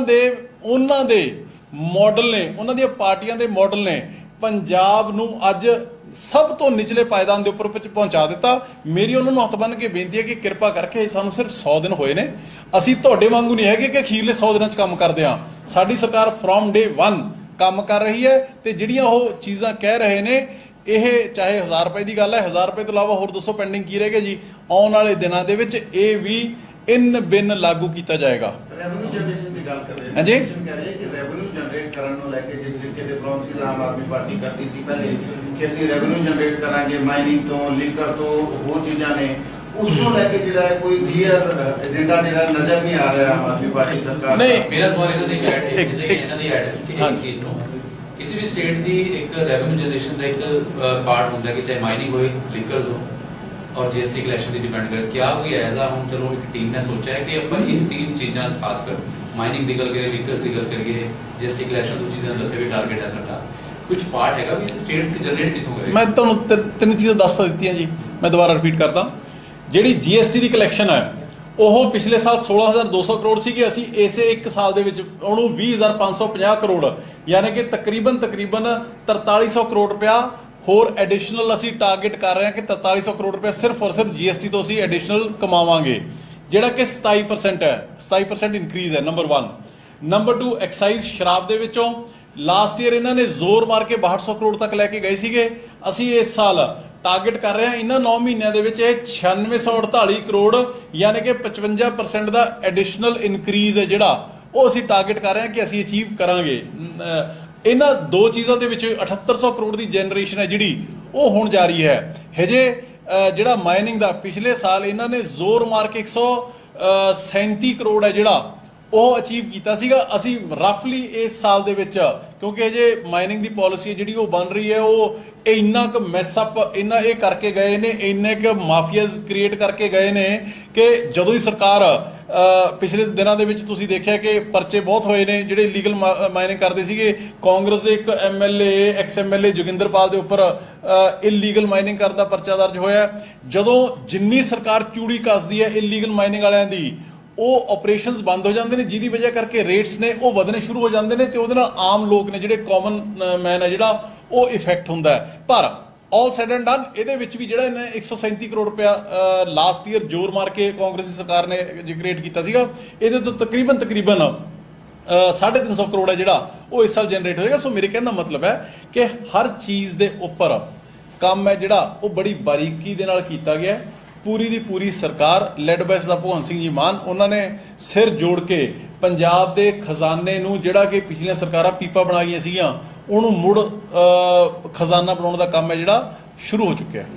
Speaker 1: ਦੇ ਮਾਡਲ ਨੇ, ਉਹਨਾਂ ਦੀਆਂ ਪਾਰਟੀਆਂ ਦੇ ਮਾਡਲ ਨੇ ਪੰਜਾਬ ਨੂੰ ਅੱਜ ਸਭ ਤੋਂ ਨਿਚਲੇ ਪਾਇਦਾਨ ਦੇ ਉੱਪਰ ਪਹੁੰਚਾ ਦਿੱਤਾ। ਮੇਰੀ ਉਹਨਾਂ ਨੂੰ ਹੱਥ ਬੰਨ੍ਹ ਕੇ ਬੇਨਤੀ ਹੈ ਕਿ ਕਿਰਪਾ ਕਰਕੇ, ਸਾਨੂੰ ਸਿਰਫ 100 ਦਿਨ ਹੋਏ ਨੇ, ਅਸੀਂ ਤੁਹਾਡੇ ਵਾਂਗੂ ਨਹੀਂ ਹੈਗੇ ਕਿ ਅਖੀਰਲੇ 100 ਦਿਨਾਂ 'ਚ ਕੰਮ ਕਰਦੇ ਹਾਂ। ਸਾਡੀ ਸਰਕਾਰ ਫਰੋਮ ਡੇ 1 ਕੰਮ ਕਰ ਰਹੀ ਹੈ ਤੇ ਜਿਹੜੀਆਂ ਉਹ ਚੀਜ਼ਾਂ ਕਹਿ ਰਹੇ ਨੇ, ਇਹ ਚਾਹੇ 1000 ਰੁਪਏ ਦੀ ਗੱਲ ਹੈ, 1000 ਰੁਪਏ ਤੋਂ ਇਲਾਵਾ ਹੋਰ ਦੱਸੋ ਪੈਂਡਿੰਗ ਕੀ ਰਹਿ ਗਿਆ ਜੀ? ਆਉਣ ਵਾਲੇ ਦਿਨਾਂ ਦੇ ਵਿੱਚ ਇਹ ਵੀ ਇਨ ਬਿਨ ਲਾਗੂ ਕੀਤਾ ਜਾਏਗਾ।
Speaker 3: ਰੈਵਨਿਊ ਜਨਰੇਸ਼ਨ ਦੀ ਗੱਲ ਕਰ ਰਹੇ
Speaker 1: ਹਾਂਜੀ,
Speaker 3: ਕਹਿ ਰਹੇ ਕਿ ਰੈਵਨਿਊ ਜਨਰੇਟ ਕਰਨ ਨੂੰ ਲੈ ਕੇ ਜਿਸ ਤਰੀਕੇ ਦੇ ਪ੍ਰੋਮਿਸ ਆਮ ਆਦਮੀ ਪਾਰਟੀ ਕਰਦੀ ਸੀ ਪਹਿਲੇ ਕਿ ਅਸੀਂ ਰੈਵਨਿਊ ਜਨਰੇਟ ਕਰਾਂਗੇ ਮਾਈਨਿੰਗ ਤੋਂ, ਲੀਕਰ ਤੋਂ, ਉਹ ਚੀਜ਼ਾਂ ਨੇ, ਉਸ ਨੂੰ ਲੈ ਕੇ ਜਿਹੜਾ ਕੋਈ ਕਲੀਅਰ ਏਜੰਡਾ ਜਿਹੜਾ ਨਜ਼ਰ ਨਹੀਂ ਆ ਰਿਹਾ ਆਮ ਆਦਮੀ ਪਾਰਟੀ ਸਰਕਾਰ।
Speaker 1: ਨਹੀਂ,
Speaker 2: ਮੇਰਾ ਸਵਾਲ ਇਹਨਾਂ ਦੀ ਐਡ ਹੈ, ਇਹਨਾਂ ਦੀ ਐਡ ਹੈ ਕਿ ਇੱਕ ਚੀਜ਼ ਨੂੰ ਕਿਸੇ ਵੀ ਸਟੇਟ ਦੀ ਇੱਕ ਰੈਵਨਿਊ ਜਨਰੇਸ਼ਨ ਦਾ ਇੱਕ ਪਾਰਟ ਹੁੰਦਾ ਕਿ ਚਾਹੇ ਮਾਈਨਿੰਗ ਹੋਏ, ਲੀਕਰਸ ਹੋ और GST कलेक्शन की डिपेंड कर क्या कोई ऐसा हम चलो एक टीम ने सोचा है कि अपन इन तीन चीज़ां खास कर माइनिंग की गल करिए, लीकर्स की गल करिए, GST कलेक्शन दो चीज़ां दसे भी टारगेट है साडा कुछ पार्ट हैगा भी स्टेट जनरेट कितों करे।
Speaker 1: मैं ਤੁਹਾਨੂੰ ਤਿੰਨ ਚੀਜ਼ਾਂ ਦੱਸ ਦਿੱਤੀਆਂ ਜੀ, ਮੈਂ ਦੁਬਾਰਾ ਰਿਪੀਟ ਕਰਦਾ ਜਿਹੜੀ GST ਦੀ ਕਲੈਕਸ਼ਨ ਹੈ ਉਹ ਪਿਛਲੇ ਸਾਲ 16,200 ਕਰੋੜ ਸੀਗੀ, ਅਸੀਂ ਇਸੇ ਇੱਕ ਸਾਲ ਦੇ ਵਿੱਚ ਉਹਨੂੰ 20,550 ਕਰੋੜ ਯਾਨੀ ਕਿ ਤਕਰੀਬਨ 4300 ਕਰੋੜ ਰੁਪਇਆ ਹੋਰ ਐਡੀਸ਼ਨਲ ਅਸੀਂ ਟਾਰਗੇਟ ਕਰ ਰਹੇ ਹਾਂ ਕਿ 4300 ਕਰੋੜ ਰੁਪਇਆ ਸਿਰਫ ਔਰ ਸਿਰਫ GST ਤੋਂ ਅਸੀਂ ਐਡੀਸ਼ਨਲ ਕਮਾਵਾਂਗੇ, ਜਿਹੜਾ ਕਿ 27% ਹੈ, 27% ਇਨਕਰੀਜ਼ ਹੈ। ਨੰਬਰ 1। ਨੰਬਰ 2, ਐਕਸਾਈਜ਼ ਸ਼ਰਾਬ ਦੇ ਵਿੱਚੋਂ ਲਾਸਟ ਈਅਰ ਇਹਨਾਂ ਨੇ ਜ਼ੋਰ ਮਾਰ ਕੇ 6200 ਕਰੋੜ ਤੱਕ ਲੈ ਕੇ ਗਏ ਸੀਗੇ, ਅਸੀਂ ਇਸ ਸਾਲ ਟਾਰਗੇਟ ਕਰ ਰਹੇ ਹਾਂ ਇਹਨਾਂ 9 ਮਹੀਨਿਆਂ ਦੇ ਵਿੱਚ ਇਹ 9648 ਕਰੋੜ ਯਾਨੀ ਕਿ 55% ਦਾ ਐਡੀਸ਼ਨਲ ਇਨਕਰੀਜ਼ ਹੈ ਜਿਹੜਾ ਉਹ ਅਸੀਂ ਟਾਰਗੇਟ ਕਰ ਰਹੇ ਹਾਂ ਕਿ ਅਸੀਂ ਅਚੀਵ ਕਰਾਂਗੇ। ਇਹਨਾਂ ਦੋ ਚੀਜ਼ਾਂ ਦੇ ਵਿੱਚ 7800 ਕਰੋੜ ਦੀ ਜਨਰੇਸ਼ਨ ਹੈ ਜਿਹੜੀ ਉਹ ਹੁਣ ਜਾਰੀ ਹੈ। ਹਜੇ ਜਿਹੜਾ ਮਾਈਨਿੰਗ ਦਾ ਪਿਛਲੇ ਸਾਲ ਇਹਨਾਂ ਨੇ ਜ਼ੋਰ ਮਾਰ ਕੇ 137 ਕਰੋੜ ਹੈ ਜਿਹੜਾ ਉਹ ਅਚੀਵ ਕੀਤਾ ਸੀਗਾ, ਅਸੀਂ ਰਫਲੀ ਇਸ ਸਾਲ ਦੇ ਵਿੱਚ ਕਿਉਂਕਿ ਹਜੇ ਮਾਈਨਿੰਗ ਦੀ ਪਾਲਿਸੀ ਜਿਹੜੀ ਉਹ ਬਣ ਰਹੀ ਹੈ ਉਹ ਇੰਨਾ ਕੁ ਮੈਸਅਪ ਇੰਨਾ ਇਹ ਕਰਕੇ ਗਏ ਨੇ, ਇੰਨੇ ਕੁ ਮਾਫੀਆਜ਼ ਕ੍ਰੀਏਟ ਕਰਕੇ ਗਏ ਨੇ ਕਿ ਜਦੋਂ ਹੀ ਸਰਕਾਰ ਪਿਛਲੇ ਦਿਨਾਂ ਦੇ ਵਿੱਚ ਤੁਸੀਂ ਦੇਖਿਆ ਕਿ ਪਰਚੇ ਬਹੁਤ ਹੋਏ ਨੇ ਜਿਹੜੇ ਇਲੀਗਲ ਮਾਈਨਿੰਗ ਕਰਦੇ ਸੀਗੇ। ਕਾਂਗਰਸ ਦੇ ਇੱਕ MLA ਐਕਸ MLA ਜੋਗਿੰਦਰਪਾਲ ਦੇ ਉੱਪਰ ਇਲੀਗਲ ਮਾਈਨਿੰਗ ਕਰਨ ਦਾ ਪਰਚਾ ਦਰਜ ਹੋਇਆ। ਜਦੋਂ ਜਿੰਨੀ ਸਰਕਾਰ ਚੂੜੀ ਕੱਸਦੀ ਹੈ ਇਲੀਗਲ ਮਾਈਨਿੰਗ ਵਾਲਿਆਂ ਦੀ ਉਹ ਆਪਰੇਸ਼ਨਸ ਬੰਦ ਹੋ ਜਾਂਦੇ ਨੇ, ਜਿਹਦੀ ਵਜ੍ਹਾ ਕਰਕੇ ਰੇਟਸ ਨੇ ਉਹ ਵਧਣੇ ਸ਼ੁਰੂ ਹੋ ਜਾਂਦੇ ਨੇ ਤੇ ਉਹਦੇ ਨਾਲ ਆਮ ਲੋਕ ਨੇ ਜਿਹੜੇ ਕਾਮਨ ਮੈਨ ਹੈ ਜਿਹੜਾ ਉਹ ਇਫੈਕਟ ਹੁੰਦਾ ਹੈ। ਪਰ ਆਲ ਸੈਡ ਐਂਡ ਡਨ ਇਹਦੇ ਵਿੱਚ ਵੀ ਜਿਹੜਾ ਇਹਨੇ 137 ਕਰੋੜ ਰੁਪਇਆ ਲਾਸਟ ਈਅਰ ਜ਼ੋਰ ਮਾਰ ਕੇ ਕਾਂਗਰਸੀ ਸਰਕਾਰ ਨੇ ਜਨਰੇਟ ਕੀਤਾ ਸੀਗਾ, ਇਹਦੇ ਤੋਂ ਤਕਰੀਬਨ 350 ਕਰੋੜ ਹੈ ਜਿਹੜਾ ਉਹ ਇਸ ਸਾਲ ਜਨਰੇਟ ਹੋਏਗਾ। ਸੋ ਮੇਰੇ ਕਹਿਣ ਦਾ ਮਤਲਬ ਹੈ ਕਿ ਹਰ ਚੀਜ਼ ਦੇ ਉੱਪਰ ਕੰਮ ਹੈ ਜਿਹੜਾ ਉਹ ਬੜੀ ਬਾਰੀਕੀ ਦੇ ਨਾਲ ਕੀਤਾ ਗਿਆ। ਪੂਰੀ ਦੀ ਪੂਰੀ ਸਰਕਾਰ ਲੈਡ ਬਾਈ ਸਰਦਾਰ ਭਗਵੰਤ ਸਿੰਘ ਜੀ ਮਾਨ ਉਹਨਾਂ ਨੇ ਸਿਰ ਜੋੜ ਕੇ ਪੰਜਾਬ ਦੇ ਖਜ਼ਾਨੇ ਨੂੰ ਜਿਹੜਾ ਕਿ ਪਿਛਲੀਆਂ ਸਰਕਾਰਾਂ ਪੀਪਾ ਬਣਾ ਗਈਆਂ ਸੀਗੀਆਂ ਉਹਨੂੰ ਮੁੜ ਖਜ਼ਾਨਾ ਬਣਾਉਣ ਦਾ ਕੰਮ ਹੈ ਜਿਹੜਾ ਸ਼ੁਰੂ ਹੋ ਚੁੱਕਿਆ ਹੈ।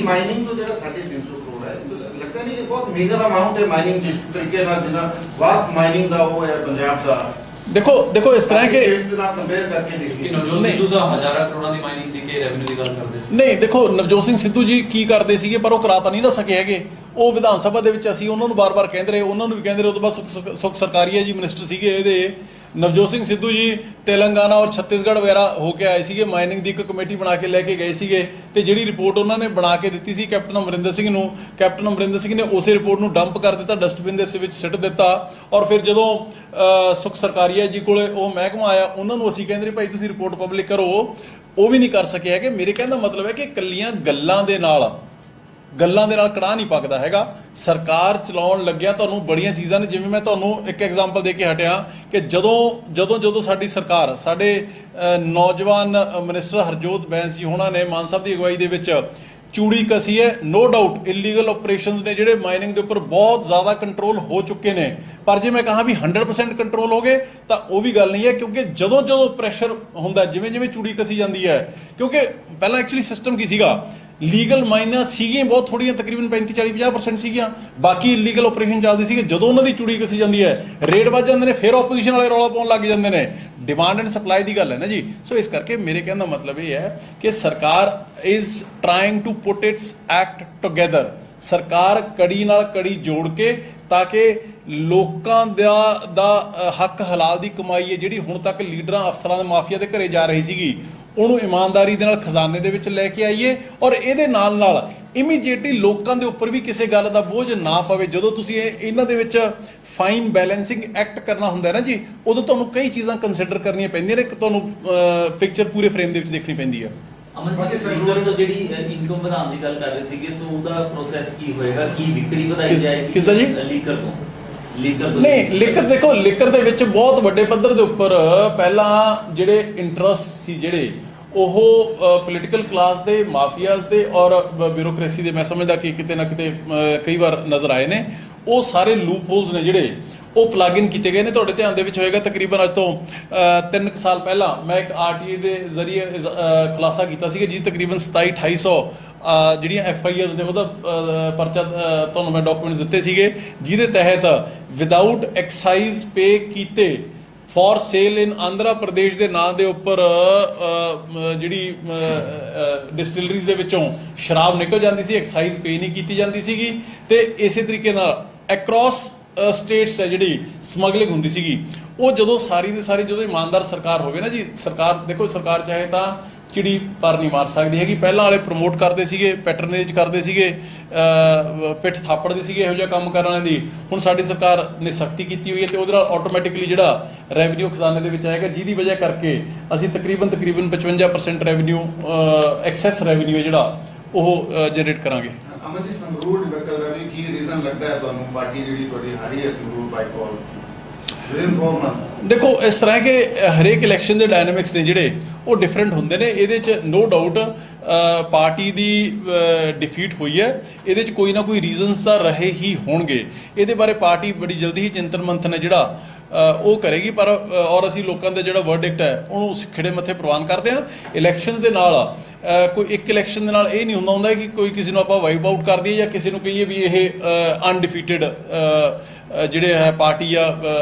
Speaker 3: ਮਾਈਨਿੰਗ ਤੋਂ ਜਿਹੜਾ 350 ਕਰੋੜ ਹੈ ਲੱਗਦਾ ਨਹੀਂ ਕਿ ਬਹੁਤ ਮੇਜਰ ਅਮਾਉਂਟ ਹੈ ਮਾਈਨਿੰਗ ਜਿਸ ਤਰੀਕੇ ਨਾਲ ਜਿੰਨਾ ਵਾਸਟ ਮਾਈਨਿੰਗ ਦਾ ਉਹ ਹੈ ਪੰਜਾਬ ਦਾ।
Speaker 1: ਦੇਖੋ ਇਸ ਤਰ੍ਹਾਂ ਕਿ
Speaker 3: ਕੰਪੇਅਰ ਕਰਕੇ ਦੇਖੀਏ
Speaker 2: ਨਵਜੋਤ ਸਿੱਧੂ ਦਾ ਹਜ਼ਾਰਾਂ ਕਰੋੜਾਂ ਦੀ ਮਾਈਨਿੰਗ ਦੀ ਕੇ ਰੈਵਨਿਊ ਦੀ ਗੱਲ ਕਰਦੇ ਸੀ।
Speaker 1: ਨਹੀਂ ਦੇਖੋ ਨਵਜੋਤ ਸਿੰਘ ਸਿੱਧੂ ਜੀ ਕੀ ਕਰਦੇ ਸੀਗੇ ਪਰ ਉਹ ਕਰਾ ਤਾਂ ਨਹੀਂ ਨਾ ਸਕੇ ਹੈਗੇ। ਉਹ ਵਿਧਾਨ ਸਭਾ ਦੇ ਵਿੱਚ ਅਸੀਂ ਉਹਨਾਂ ਨੂੰ ਬਾਰ-ਬਾਰ ਕਹਿੰਦੇ ਰਹੇ, ਉਹਨਾਂ ਨੂੰ ਵੀ ਕਹਿੰਦੇ ਰਹੇ, ਉਹ ਤੋਂ ਬਾਅਦ ਸੁਖ ਸਰਕਾਰੀਆ ਜੀ ਮਿਨਿਸਟਰ ਸੀਗੇ ਇਹਦੇ। ਨਵਜੋਤ ਸਿੰਘ ਸਿੱਧੂ ਜੀ ਤੇਲੰਗਾਨਾ ਔਰ ਛੱਤੀਸਗੜ੍ਹ ਵਗੈਰਾ ਹੋ ਕੇ ਆਏ ਸੀਗੇ, ਮਾਈਨਿੰਗ ਦੀ ਇੱਕ ਕਮੇਟੀ ਬਣਾ ਕੇ ਲੈ ਕੇ ਗਏ ਸੀਗੇ ਤੇ ਜਿਹੜੀ ਰਿਪੋਰਟ ਉਹਨਾਂ ਨੇ ਬਣਾ ਕੇ ਦਿੱਤੀ ਸੀ ਕੈਪਟਨ ਅਮਰਿੰਦਰ ਸਿੰਘ ਨੂੰ, ਕੈਪਟਨ ਅਮਰਿੰਦਰ ਸਿੰਘ ਨੇ ਉਸੇ ਰਿਪੋਰਟ ਨੂੰ ਡੰਪ ਕਰ ਦਿੱਤਾ, ਡਸਟਬਿਨ ਦੇ ਵਿੱਚ ਸਿੱਟ ਦਿੱਤਾ। ਔਰ ਫਿਰ ਜਦੋਂ ਸੁਖ ਸਰਕਾਰੀਆ ਜੀ ਕੋਲੇ ਉਹ ਮਹਿਕਮਾ ਆਇਆ ਉਹਨਾਂ ਨੂੰ ਅਸੀਂ ਕਹਿੰਦੇ ਭਾਈ ਤੁਸੀਂ ਰਿਪੋਰਟ ਪਬਲਿਕ ਕਰੋ, ਉਹ ਵੀ ਨਹੀਂ ਕਰ ਸਕੇ ਹੈਗੇ। ਮੇਰੇ ਕਹਿਣ ਦਾ ਮਤਲਬ ਹੈ ਕਿ ਇਕੱਲੀਆਂ ਗੱਲਾਂ ਦੇ ਨਾਲ ਕੜਾਹ ਨਹੀਂ ਪੱਕਦਾ ਹੈਗਾ। ਸਰਕਾਰ ਚਲਾਉਣ ਲੱਗਿਆ ਤੁਹਾਨੂੰ ਬੜੀਆਂ ਚੀਜ਼ਾਂ ਨੇ, ਜਿਵੇਂ ਮੈਂ ਤੁਹਾਨੂੰ ਇੱਕ ਐਗਜ਼ਾਮਪਲ ਦੇ ਕੇ ਹਟਿਆ ਕਿ ਜਦੋਂ ਸਾਡੀ ਸਰਕਾਰ ਸਾਡੇ ਨੌਜਵਾਨ ਮਿਨਿਸਟਰ ਹਰਜੋਤ ਬੈਂਸ ਜੀ ਹੋਣਾ ਨੇ ਮਾਨ ਸਾਹਿਬ ਦੀ ਅਗਵਾਈ ਦੇ ਵਿੱਚ ਚੂੜੀ ਕਸੀ ਹੈ। ਨੋ ਡਾਊਟ ਇਲੀਗਲ ਆਪਰੇਸ਼ਨਸ ਨੇ ਜਿਹੜੇ ਮਾਈਨਿੰਗ ਦੇ ਉੱਪਰ ਬਹੁਤ ਜ਼ਿਆਦਾ ਕੰਟਰੋਲ ਹੋ ਚੁੱਕੇ ਨੇ, ਪਰ ਜੇ ਮੈਂ ਕਹਾਂ ਵੀ 100% ਕੰਟਰੋਲ ਹੋ ਗਏ ਤਾਂ ਉਹ ਵੀ ਗੱਲ ਨਹੀਂ ਹੈ, ਕਿਉਂਕਿ ਜਦੋਂ ਪ੍ਰੈਸ਼ਰ ਹੁੰਦਾ ਜਿਵੇਂ ਚੂੜੀ ਕਸੀ ਜਾਂਦੀ ਹੈ, ਕਿਉਂਕਿ ਪਹਿਲਾਂ ਐਕਚੁਅਲੀ ਸਿਸਟਮ ਕੀ ਸੀਗਾ, ਲੀਗਲ ਮਾਈਨਾਂ ਸੀਗੀਆਂ ਬਹੁਤ ਥੋੜੀਆਂ, ਤਕਰੀਬਨ 35-40-50% ਸੀਗੀਆਂ, ਬਾਕੀ ਇਲੀਗਲ ਆਪਰੇਸ਼ਨ ਚੱਲਦੇ ਸੀਗੇ। ਜਦੋਂ ਉਹਨਾਂ ਦੀ ਚੂੜੀ ਕਸੀ ਜਾਂਦੀ ਹੈ ਰੇਟ ਵੱਧ ਜਾਂਦੇ ਨੇ, ਫਿਰ ਆਪੋਜੀਸ਼ਨ ਵਾਲੇ ਰੌਲਾ ਪਾਉਣ ਲੱਗ ਜਾਂਦੇ ਨੇ। ਡਿਮਾਂਡ ਐਂਡ ਸਪਲਾਈ ਦੀ ਗੱਲ ਹੈ ਨਾ ਜੀ। ਸੋ ਇਸ ਕਰਕੇ ਮੇਰੇ ਕਹਿਣ ਦਾ ਮਤਲਬ ਇਹ ਹੈ ਕਿ ਸਰਕਾਰ is trying to put its act together. ਸਰਕਾਰ ਕੜੀ ਨਾਲ ਕੜੀ ਜੋੜ ਕੇ ਤਾਂ ਕਿ ਲੋਕਾਂ ਦਾ ਹੱਕ ਹਲਾਲ ਦੀ ਕਮਾਈ ਹੈ ਜਿਹੜੀ ਹੁਣ ਤੱਕ ਲੀਡਰਾਂ ਅਫਸਰਾਂ ਦੇ ਮਾਫੀਆ ਦੇ ਘਰੇ ਜਾ ਰਹੀ ਸੀਗੀ, ਉਹਨੂੰ ਇਮਾਨਦਾਰੀ ਦੇ ਨਾਲ ਖਜ਼ਾਨੇ ਦੇ ਵਿੱਚ ਲੈ ਕੇ ਆਈਏ। ਔਰ ਇਹਦੇ ਨਾਲ ਇਮੀਡੀਏਟਲੀ ਲੋਕਾਂ ਦੇ ਉੱਪਰ ਵੀ ਕਿਸੇ ਗੱਲ ਦਾ ਬੋਝ ਨਾ ਪਵੇ। ਜਦੋਂ ਤੁਸੀਂ ਇਹਨਾਂ ਦੇ ਵਿੱਚ ਫਾਈਨ ਬੈਲੈਂਸਿੰਗ ਐਕਟ ਕਰਨਾ ਹੁੰਦਾ ਹੈ ਨਾ ਜੀ, ਉਦੋਂ ਤੁਹਾਨੂੰ ਕਈ ਚੀਜ਼ਾਂ ਕੰਸੀਡਰ ਕਰਨੀਆਂ ਪੈਂਦੀਆਂ ਨੇ, ਤੁਹਾਨੂੰ ਪਿਕਚਰ ਪੂਰੇ ਫਰੇਮ ਦੇ ਵਿੱਚ ਦੇਖਣੀ ਪੈਂਦੀ ਹੈ।
Speaker 4: ਅਮਨ ਜੀ ਲੀਗਰ ਤੋਂ ਜਿਹੜੀ ਇਨਕਮ ਵਧਾਉਣ ਦੀ ਗੱਲ ਕਰ ਰਹੇ ਸੀਗੇ, ਸੋ ਉਹਦਾ ਪ੍ਰੋਸੈਸ ਕੀ ਹੋਏਗਾ? ਕੀ ਵਿਕਰੀ ਵਧਾਈ ਜਾਏਗੀ
Speaker 1: ਕਿਸ ਦਾ ਜੀ?
Speaker 4: ਲੀਗਰ ਤੋਂ
Speaker 1: ਨਹੀਂ, ਲਿਕਰ ਦੇਖੋ, ਲਿਕਰ ਦੇ ਵਿੱਚ ਬਹੁਤ ਵੱਡੇ ਪੱਧਰ ਦੇ ਉੱਪਰ ਪਹਿਲਾਂ ਜਿਹੜੇ ਇੰਟਰਸਟ ਸੀ ਜਿਹੜੇ ਉਹ ਪੋਲੀਟੀਕਲ ਕਲਾਸ ਦੇ, ਮਾਫੀਆਜ਼ ਦੇ ਔਰ ਬਿਊਰੋਕ੍ਰੇਸੀ ਦੇ, ਮੈਂ ਸਮਝਦਾ ਕਿ ਕਿਤੇ ਨਾ ਕਿਤੇ ਕਈ ਵਾਰ ਨਜ਼ਰ ਆਏ ਨੇ। ਉਹ ਸਾਰੇ ਲੂਪ ਹੋਲਸ ਨੇ ਜਿਹੜੇ ਉਹ ਪਲੱਗ ਇਨ ਕੀਤੇ ਗਏ ਨੇ। ਤੁਹਾਡੇ ਧਿਆਨ ਦੇ ਵਿੱਚ ਹੋਏਗਾ ਤਕਰੀਬਨ ਅੱਜ ਤੋਂ 3 ਸਾਲ ਪਹਿਲਾਂ ਮੈਂ ਇੱਕ RTA ਦੇ ਜ਼ਰੀਏ ਖੁਲਾਸਾ ਕੀਤਾ ਸੀਗਾ, ਜਿਹਦੀ ਤਕਰੀਬਨ 27-2800 ਜਿਹੜੀਆਂ FIRs ਨੇ ਉਹਦਾ ਪਰਚਾ ਤੁਹਾਨੂੰ ਮੈਂ ਡਾਕੂਮੈਂਟਸ ਦਿੱਤੇ ਸੀਗੇ, ਜਿਹਦੇ ਤਹਿਤ ਵਿਦਆਊਟ ਐਕਸਾਈਜ਼ ਪੇ ਕੀਤੇ ਫॉर ਸੇਲ ਇਨ ਆਂਧਰਾ ਪ੍ਰਦੇਸ਼ ਦੇ ਨਾਂ ਦੇ ਉੱਪਰ ਜਿਹੜੀ ਡਿਸਟਿਲਰੀਜ਼ ਦੇ ਵਿੱਚੋਂ ਸ਼ਰਾਬ ਨਿਕਲ ਜਾਂਦੀ ਸੀ, ਐਕਸਾਈਜ਼ ਪੇ ਨਹੀਂ ਕੀਤੀ ਜਾਂਦੀ ਸੀਗੀ, ਤੇ ਇਸੇ ਤਰੀਕੇ ਨਾਲ ਅਕ੍ਰੋਸ ਸਟੇਟਸ ਹੈ ਜਿਹੜੀ ਸਮਗਲਿੰਗ ਹੁੰਦੀ ਸੀਗੀ। ਉਹ ਜਦੋਂ ਸਾਰੀ ਦੀ ਸਾਰੀ ਜਦੋਂ ਇਮਾਨਦਾਰ ਸਰਕਾਰ ਹੋਵੇ ਨਾ ਜੀ, ਸਰਕਾਰ ਦੇਖੋ, ਸਰਕਾਰ ਚਾਹੇ ਤਾਂ ਚਿੜੀ ਪਰ ਨਹੀਂ ਮਾਰ ਸਕਦੀ ਹੈਗੀ। ਪਹਿਲਾਂ ਵਾਲੇ ਪ੍ਰਮੋਟ ਕਰਦੇ ਸੀਗੇ, ਪੈਟਰਨੇਜ ਕਰਦੇ ਸੀਗੇ, ਪਿੱਠ ਥਾਪੜਦੇ ਸੀਗੇ ਇਹੋ ਜਿਹਾ ਕੰਮ ਕਰਨ ਵਾਲਿਆਂ ਦੀ। ਹੁਣ ਸਾਡੀ ਸਰਕਾਰ ਨੇ ਸਖਤੀ ਕੀਤੀ ਹੋਈ ਹੈ ਤੇ ਉਹਦੇ ਨਾਲ ਆਟੋਮੈਟਿਕਲੀ ਜਿਹੜਾ ਰੈਵਨਿਊ ਖਜ਼ਾਨੇ ਦੇ ਵਿੱਚ ਆਏਗਾ, ਜਿਹਦੀ ਵਜ੍ਹਾ ਕਰਕੇ ਅਸੀਂ ਤਕਰੀਬਨ 55% ਰੈਵਨਿਊ ਐਕਸੈਸ ਰੈਵਨਿਊ ਹੈ ਜਿਹੜਾ ਉਹ ਜਨਰੇਟ ਕਰਾਂਗੇ।
Speaker 3: ਅਮਨ ਜੀ, ਸੰਗਰੂਰ ਡਿਬੇਕਲ ਦਾ ਵੀ ਕੀ ਰੀਜ਼ਨ ਲੱਗਦਾ ਹੈ ਤੁਹਾਨੂੰ? ਪਾਰਟੀ ਜਿਹੜੀ ਤੁਹਾਡੀ ਹਾਰੀ ਹੈ ਸੰਗਰੂਰ ਬਾਈ ਕਾਲ ਵਿਦਿਨ 4 ਮੰਥਸ।
Speaker 1: ਦੇਖੋ, ਇਸ ਤਰ੍ਹਾਂ ਕਿ ਹਰੇਕ ਇਲੈਕਸ਼ਨ ਦੇ ਡਾਇਨਾਮਿਕਸ ਨੇ ਜਿਹੜੇ ਉਹ ਡਿਫਰੈਂਟ ਹੁੰਦੇ ਨੇ। ਇਹਦੇ 'ਚ ਨੋ ਡਾਊਟ ਪਾਰਟੀ ਦੀ ਡਿਫੀਟ ਹੋਈ ਹੈ, ਇਹਦੇ 'ਚ ਕੋਈ ਨਾ ਕੋਈ ਰੀਜ਼ਨਸ ਤਾਂ ਰਹੇ ਹੀ ਹੋਣਗੇ। ਇਹਦੇ ਬਾਰੇ ਪਾਰਟੀ ਬੜੀ ਜਲਦੀ ਹੀ ਚਿੰਤਨ ਮੰਥਨ ਹੈ ਜਿਹੜਾ ਉਹ ਕਰੇਗੀ, ਪਰ ਔਰ ਅਸੀਂ ਲੋਕਾਂ ਦਾ ਜਿਹੜਾ ਵਰਡਿਕਟ ਹੈ ਉਹਨੂੰ ਖਿੜੇ ਮੱਥੇ ਪ੍ਰਵਾਨ ਕਰਦੇ ਹਾਂ। ਇਲੈਕਸ਼ਨ ਦੇ ਨਾਲ ਕੋਈ ਇੱਕ ਇਲੈਕਸ਼ਨ ਦੇ ਨਾਲ ਇਹ ਨਹੀਂ ਹੁੰਦਾ ਕਿ ਕੋਈ ਕਿਸੇ ਨੂੰ ਆਪਾਂ ਵਾਈਪ ਆਊਟ ਕਰ ਦਈਏ ਜਾਂ ਕਿਸੇ ਨੂੰ ਕਹੀਏ ਵੀ ਇਹ ਅਨਡਿਫੀਟਡ ਜਿਹੜੇ ਹੈ ਪਾਰਟੀ ਆ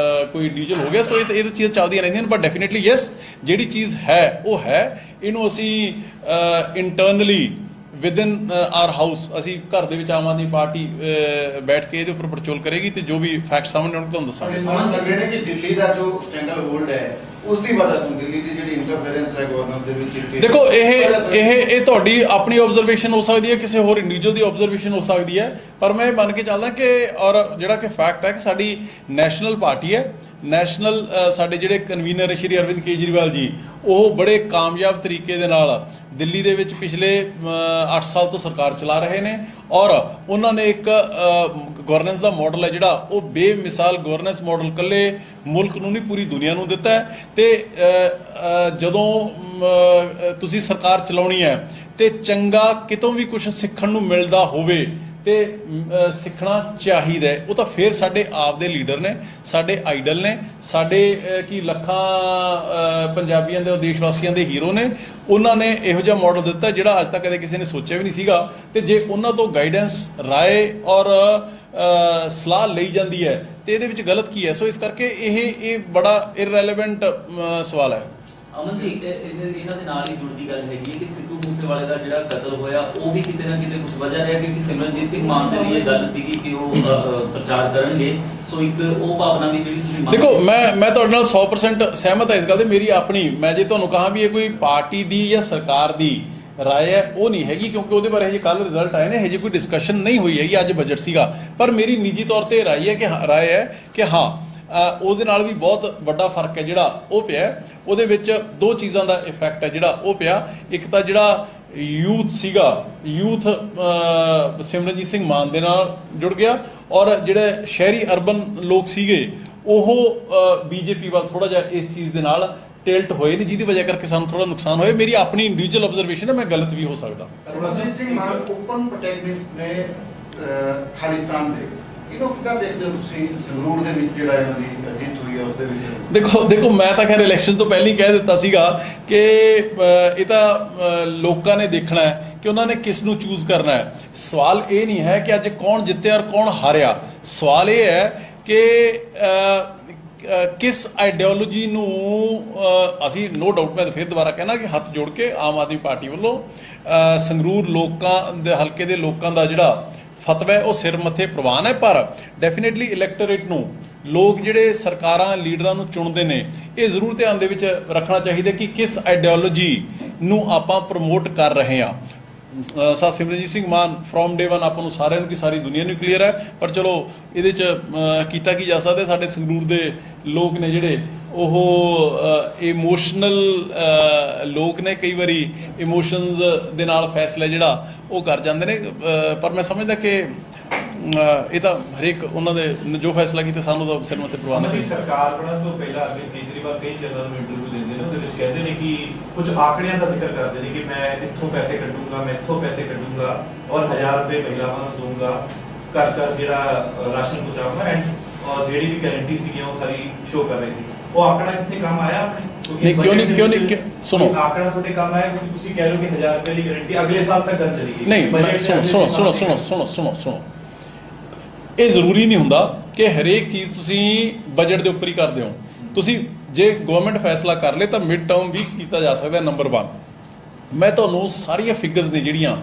Speaker 1: ਕੋਈ ਇੰਡੀਵਿਜੂਅਲ ਹੋ ਗਿਆ। ਸੋ ਇਹ ਚੀਜ਼ਾਂ ਚੱਲਦੀਆਂ ਰਹਿੰਦੀਆਂ ਨੇ, ਬਟ ਡੈਫੀਨੇਟਲੀ ਯੈਸ, ਜਿਹੜੀ ਚੀਜ਼ ਹੈ ਉਹ ਹੈ। ਇਹਨੂੰ ਅਸੀਂ ਇੰਟਰਨਲੀ ਵਿਦਿਨ ਆਰ ਹਾਊਸ ਅਸੀਂ ਘਰ ਦੇ ਵਿੱਚ ਆਮ ਆਦਮੀ ਪਾਰਟੀ ਬੈਠ ਕੇ ਇਹਦੇ ਉੱਪਰ ਪੜਚੋਲ ਕਰੇਗੀ ਤੇ ਜੋ ਵੀ ਫੈਕਟ ਸਾਹਮਣੇ ਆਉਣਗੇ ਤੁਹਾਨੂੰ ਦੱਸਾਂਗੇ।
Speaker 3: ਮਨ ਲੱਗ ਰਿਹਾ ਕਿ ਦਿੱਲੀ ਦਾ ਜੋ ਸਟੈਂਗਲ ਹੋਲਡ ਹੈ ਉਸ ਦੀ ਵਜ੍ਹਾ ਤੋਂ ਦਿੱਲੀ ਦੀ ਜਿਹੜੀ ਇੰਟਰਫੇਰੈਂਸ ਹੈ ਗਵਰਨੈਂਸ ਦੇ ਵਿੱਚ।
Speaker 1: ਦੇਖੋ, ਇਹ ਤੁਹਾਡੀ ਆਪਣੀ ਆਬਜ਼ਰਵੇਸ਼ਨ ਹੋ ਸਕਦੀ ਹੈ, ਕਿਸੇ ਹੋਰ ਇੰਡੀਵਿਜੂਅਲ ਦੀ ਆਬਜ਼ਰਵੇਸ਼ਨ ਹੋ ਸਕਦੀ ਹੈ, ਪਰ ਮੈਂ ਮੰਨ ਕੇ ਚੱਲਦਾ ਕਿ ਔਰ ਜਿਹੜਾ ਕਿ ਫੈਕਟ ਹੈ ਕਿ ਸਾਡੀ ਨੈਸ਼ਨਲ ਪਾਰਟੀ ਹੈ, ਨੈਸ਼ਨਲ ਸਾਡੇ ਜਿਹੜੇ ਕਨਵੀਨਰ ਸ਼੍ਰੀ ਅਰਵਿੰਦ ਕੇਜਰੀਵਾਲ ਜੀ, ਉਹ ਬੜੇ ਕਾਮਯਾਬ ਤਰੀਕੇ ਦੇ ਨਾਲ ਦਿੱਲੀ ਦੇ ਵਿੱਚ ਪਿਛਲੇ 8 ਸਾਲ ਤੋਂ ਸਰਕਾਰ ਚਲਾ ਰਹੇ ਨੇ ਔਰ ਉਹਨਾਂ ਨੇ ਇੱਕ ਗਵਰਨੈਂਸ ਦਾ ਮਾਡਲ ਹੈ ਜਿਹੜਾ ਉਹ ਬੇਮਿਸਾਲ ਗਵਰਨੈਂਸ ਮਾਡਲ ਇਕੱਲੇ ਮੁਲਕ ਨੂੰ ਨਹੀਂ ਪੂਰੀ ਦੁਨੀਆ ਨੂੰ ਦਿੱਤਾ ਹੈ। ਤੇ ਜਦੋਂ ਤੁਸੀਂ ਸਰਕਾਰ ਚਲਾਉਣੀ ਹੈ ਤੇ ਚੰਗਾ ਕਿਤੋਂ ਵੀ ਕੁਝ ਸਿੱਖਣ ਨੂੰ ਮਿਲਦਾ ਹੋਵੇ ਤੇ ਸਿੱਖਣਾ ਚਾਹੀਦਾ ਹੈ। ਉਹ ਤਾਂ ਫਿਰ ਸਾਡੇ ਆਪ ਦੇ ਲੀਡਰ ਨੇ, ਸਾਡੇ ਆਈਡਲ ਨੇ, ਸਾਡੇ ਕੀ ਲੱਖਾਂ ਪੰਜਾਬੀਆਂ ਦੇ ਦੇਸ਼ ਵਾਸੀਆਂ ਦੇ ਹੀਰੋ ਨੇ। ਉਹਨਾਂ ਨੇ ਇਹੋ ਜਿਹਾ ਮਾਡਲ ਦਿੱਤਾ ਜਿਹੜਾ ਅੱਜ ਤੱਕ ਕਦੇ ਕਿਸੇ ਨੇ ਸੋਚਿਆ ਵੀ ਨਹੀਂ ਸੀਗਾ। ਤੇ ਜੇ ਉਹਨਾਂ ਤੋਂ ਗਾਈਡੈਂਸ, ਰਾਏ ਔਰ ਸਲਾਹ ਲਈ ਜਾਂਦੀ ਹੈ ਤੇ ਇਹਦੇ ਵਿੱਚ ਗਲਤ ਕੀ ਹੈ? ਸੋ ਇਸ ਕਰਕੇ ਇਹ ਬੜਾ ਇਰਰੈਲੇਵੈਂਟ ਸਵਾਲ ਹੈ।
Speaker 4: ਅਮਨ ਜੀ, ਇਹਨਾਂ ਦੇ ਨਾਲ ਹੀ ਜੁੜਦੀ ਗੱਲ ਹੈਗੀ ਹੈ ਕਿ ਸਿੱਧੂ ਮੂਸੇਵਾਲੇ ਦਾ ਜਿਹੜਾ ਕਤਲ ਹੋਇਆ ਉਹ ਵੀ ਕਿਤੇ ਨਾ ਕਿਤੇ ਕੁਝ ਵਜ੍ਹਾ ਰਿਹਾ, ਕਿਉਂਕਿ ਸਿਮਰਨਜੀਤ ਸਿੰਘ ਮਾਨ ਦੇ ਲਈ ਇਹ ਗੱਲ ਸੀਗੀ ਕਿ ਉਹ ਪ੍ਰਚਾਰ ਕਰਨਗੇ। ਸੋ ਇੱਕ ਉਹ ਭਾਵਨਾ ਵੀ ਜਿਹੜੀ ਤੁਸੀਂ
Speaker 1: ਦੇਖੋ, ਮੈਂ ਤੁਹਾਡੇ ਨਾਲ 100% ਸਹਿਮਤ ਹਾਂ ਇਸ ਗੱਲ ਤੇ। ਮੇਰੀ ਆਪਣੀ, ਮੈਂ ਜੇ ਤੁਹਾਨੂੰ ਕਹਾਂ ਵੀ ਇਹ ਕੋਈ ਪਾਰਟੀ ਦੀ ਜਾਂ ਸਰਕਾਰ ਦੀ ਰਾਏ ਹੈ ਉਹ ਨਹੀਂ ਹੈਗੀ, ਕਿਉਂਕਿ ਉਹਦੇ ਬਾਰੇ ਹਜੇ ਕੱਲ੍ਹ ਰਿਜ਼ਲਟ ਆਏ ਨੇ, ਹਜੇ ਕੋਈ ਡਿਸਕਸ਼ਨ ਨਹੀਂ ਹੋਈ ਹੈਗੀ। ਅੱਜ ਬਜਟ ਸੀਗਾ, ਪਰ ਮੇਰੀ ਨਿੱਜੀ ਤੌਰ ਤੇ ਰਾਏ ਹੈ ਕਿ ਹਾਂ ਉਹਦੇ ਨਾਲ ਵੀ ਬਹੁਤ ਵੱਡਾ ਫਰਕ ਹੈ ਜਿਹੜਾ ਉਹ ਪਿਆ। ਉਹਦੇ ਵਿੱਚ 2 ਚੀਜ਼ਾਂ ਦਾ ਇਫੈਕਟ ਹੈ ਜਿਹੜਾ ਉਹ ਪਿਆ। ਇੱਕ ਤਾਂ ਜਿਹੜਾ ਯੂਥ ਸੀਗਾ, ਯੂਥ ਸਿਮਰਨਜੀਤ ਸਿੰਘ ਮਾਨ ਦੇ ਨਾਲ ਜੁੜ ਗਿਆ ਔਰ ਜਿਹੜੇ ਸ਼ਹਿਰੀ ਅਰਬਨ ਲੋਕ ਸੀਗੇ ਉਹ ਬੀਜੇਪੀ ਵੱਲ ਥੋੜ੍ਹਾ ਜਿਹਾ ਇਸ ਚੀਜ਼ ਦੇ ਨਾਲ ਟਿਲਟ ਹੋਏ ਨੇ, ਜਿਹਦੀ ਵਜ੍ਹਾ ਕਰਕੇ ਸਾਨੂੰ ਥੋੜਾ ਨੁਕਸਾਨ ਹੋਇਆ। ਮੇਰੀ ਆਪਣੀ ਇੰਡੀਵਿਜੂਅਲ ਆਬਜ਼ਰਵੇਸ਼ਨ ਹੈ, ਮੈਂ ਗਲਤ ਵੀ ਹੋ ਸਕਦਾ।
Speaker 3: ਸਿਮਰਨਜੀਤ ਸਿੰਘ ਮਾਨ ਓਪਨ ਪ੍ਰੋਟੈਗਨਿਸਟ ਨੇ ਖਾਲਿਸਤਾਨ ਦੇ, ਇਹਨੂੰ ਕਿੱਦਾਂ ਦੇਖਦੇ ਹੋ ਤੁਸੀਂ? ਸੰਗਰੂਰ ਦੇ ਵਿੱਚ ਜਿਹੜਾ ਇਹਨਾਂ ਦੀ ਜਿੱਤ ਹੋਈ ਹੈ ਉਸ ਦੇ ਵਿੱਚ
Speaker 1: ਦੇਖੋ ਮੈਂ ਤਾਂ ਖੈਰ ਇਲੈਕਸ਼ਨ ਤੋਂ ਪਹਿਲਾਂ ਹੀ ਕਹਿ ਦਿੱਤਾ ਸੀਗਾ ਕਿ ਇਹ ਤਾਂ ਲੋਕਾਂ ਨੇ ਦੇਖਣਾ ਹੈ ਕਿ ਉਹਨਾਂ ਨੇ ਕਿਸ ਨੂੰ ਚੂਜ਼ ਕਰਨਾ ਹੈ। ਸਵਾਲ ਇਹ ਨਹੀਂ ਹੈ ਕਿ ਅੱਜ ਕੌਣ ਜਿੱਤਿਆ ਔਰ ਕੌਣ ਹਾਰਿਆ। ਸਵਾਲ ਇਹ ਹੈ ਕਿ ਕਿਸ ਆਈਡੀਓਲੋਜੀ ਨੂੰ ਅਸੀਂ, ਨੋ ਡਾਊਟ ਮੈਂ ਫਿਰ ਦੁਬਾਰਾ ਕਹਿਣਾ ਕਿ ਹੱਥ ਜੋੜ ਕੇ ਆਮ ਆਦਮੀ ਪਾਰਟੀ ਵੱਲੋਂ ਸੰਗਰੂਰ ਲੋਕਾਂ ਦੇ ਹਲਕੇ ਦੇ ਲੋਕਾਂ ਦਾ ਜਿਹੜਾ ਫਤਵਾ ਹੈ ਉਹ ਸਿਰ ਮੱਥੇ ਪ੍ਰਵਾਨ ਹੈ। ਪਰ ਡੈਫੀਨੇਟਲੀ ਇਲੈਕਟੋਰੇਟ ਨੂੰ, ਲੋਕ ਜਿਹੜੇ ਸਰਕਾਰਾਂ ਲੀਡਰਾਂ ਨੂੰ ਚੁਣਦੇ ਨੇ, ਇਹ ਜ਼ਰੂਰ ਧਿਆਨ ਦੇ ਵਿੱਚ ਰੱਖਣਾ ਚਾਹੀਦਾ ਕਿ ਕਿਸ ਆਈਡੀਓਲੋਜੀ ਨੂੰ ਆਪਾਂ ਪ੍ਰਮੋਟ ਕਰ ਰਹੇ ਹਾਂ। ਸਿਮਰਨਜੀਤ ਸਿੰਘ ਮਾਨ ਫਰੋਮ ਡੇ 1 ਆਪਾਂ ਨੂੰ ਸਾਰਿਆਂ ਨੂੰ, ਕਿ ਸਾਰੀ ਦੁਨੀਆ ਨੂੰ ਕਲੀਅਰ ਹੈ, ਪਰ ਚਲੋ ਇਹਦੇ 'ਚ ਕੀਤਾ ਕੀ ਜਾ ਸਕਦਾ। ਸਾਡੇ ਸੰਗਰੂਰ ਦੇ ਲੋਕ ਨੇ ਜਿਹੜੇ ਉਹ ਇਮੋਸ਼ਨਲ ਲੋਕ ਨੇ, ਕਈ ਵਾਰੀ ਇਮੋਸ਼ਨਸ ਦੇ ਨਾਲ ਫੈਸਲਾ ਜਿਹੜਾ ਉਹ ਕਰ ਜਾਂਦੇ ਨੇ। ਪਰ ਮੈਂ ਸਮਝਦਾ ਕਿ ਇਹ ਤਾਂ ਹਰੇਕ ਉਹਨਾਂ ਦੇ ਜੋ ਫੈਸਲਾ ਕੀਤਾ ਸਾਨੂੰ ਤਾਂ ਸਿਰ ਮੱਥੇ ਪ੍ਰਵਾਨ ਹੈ।
Speaker 5: ਸਰਕਾਰ ਬਣਨ ਤੋਂ ਪਹਿਲਾਂ ਅਰਵਿੰਦ ਕੇਜਰੀਵਾਲ ਕਈ ਚੈਨਲਾਂ ਨੂੰ ਇੰਟਰਵਿਊ ਦਿੰਦੇ ਨੇ, ਉਹਦੇ ਵਿੱਚ ਕਹਿੰਦੇ ਨੇ ਕਿ ਕੁਝ ਆંકੜਿਆਂ ਦਾ ਜ਼ਿਕਰ ਕਰਦੇ ਨੇ ਕਿ ਮੈਂ ਇੱਥੋਂ ਪੈਸੇ ਕੱਢੂੰਗਾ, ਮੈਂ ਇੱਥੋਂ ਪੈਸੇ ਕੱਢੂੰਗਾ ਔਰ 1000 ਰੁਪਏ ਮਹਿਲਾਵਾਂ ਨੂੰ ਦਊਂਗਾ, ਘਰ ਜਿਹੜਾ ਰਾਸ਼ਨ ਪਹੁੰਚਾਊਂਗਾ ਐਂਡ ਜਿਹੜੀ ਵੀ ਗਾਰੰਟੀ ਸੀਗੀਆਂ ਉਹ ਸਾਰੀ ਸ਼ੋਅ ਕਰ ਰਹੀ ਸੀ। ਉਹ ਆંકੜਾ ਕਿੱਥੇ ਕੰਮ ਆਇਆ ਆਪਣੇ?
Speaker 1: ਨਹੀਂ, ਕਿਉਂ ਨਹੀਂ ਸੁਣੋ,
Speaker 5: ਆંકੜਾ ਤੁਹਾਡੇ ਕੰਮ ਆਇਆ ਕਿਉਂਕਿ ਤੁਸੀਂ ਕਹਿ ਰਹੇ ਹੋ ਕਿ 1000 ਰੁਪਏ ਦੀ ਗਾਰੰਟੀ ਅਗਲੇ ਸਾਲ ਤੱਕ ਗੱਲ ਚਲੇਗੀ।
Speaker 1: ਨਹੀਂ, ਸੁਣੋ, ਇਹ ਜ਼ਰੂਰੀ ਨਹੀਂ ਹੁੰਦਾ ਕਿ ਹਰੇਕ ਚੀਜ਼ ਤੁਸੀਂ ਬਜਟ ਦੇ ਉੱਪਰ ਹੀ ਕਰਦੇ ਹੋ। ਤੁਸੀਂ ਜੇ ਗਵਰਨਮੈਂਟ ਫੈਸਲਾ ਕਰ ਲੇ ਤਾਂ ਮਿਡ ਟਰਮ ਵੀ ਕੀਤਾ ਜਾ ਸਕਦਾ। ਨੰਬਰ 1, ਮੈਂ ਤੁਹਾਨੂੰ ਸਾਰੀਆਂ ਫਿਗਰਸ ਨੇ ਜਿਹੜੀਆਂ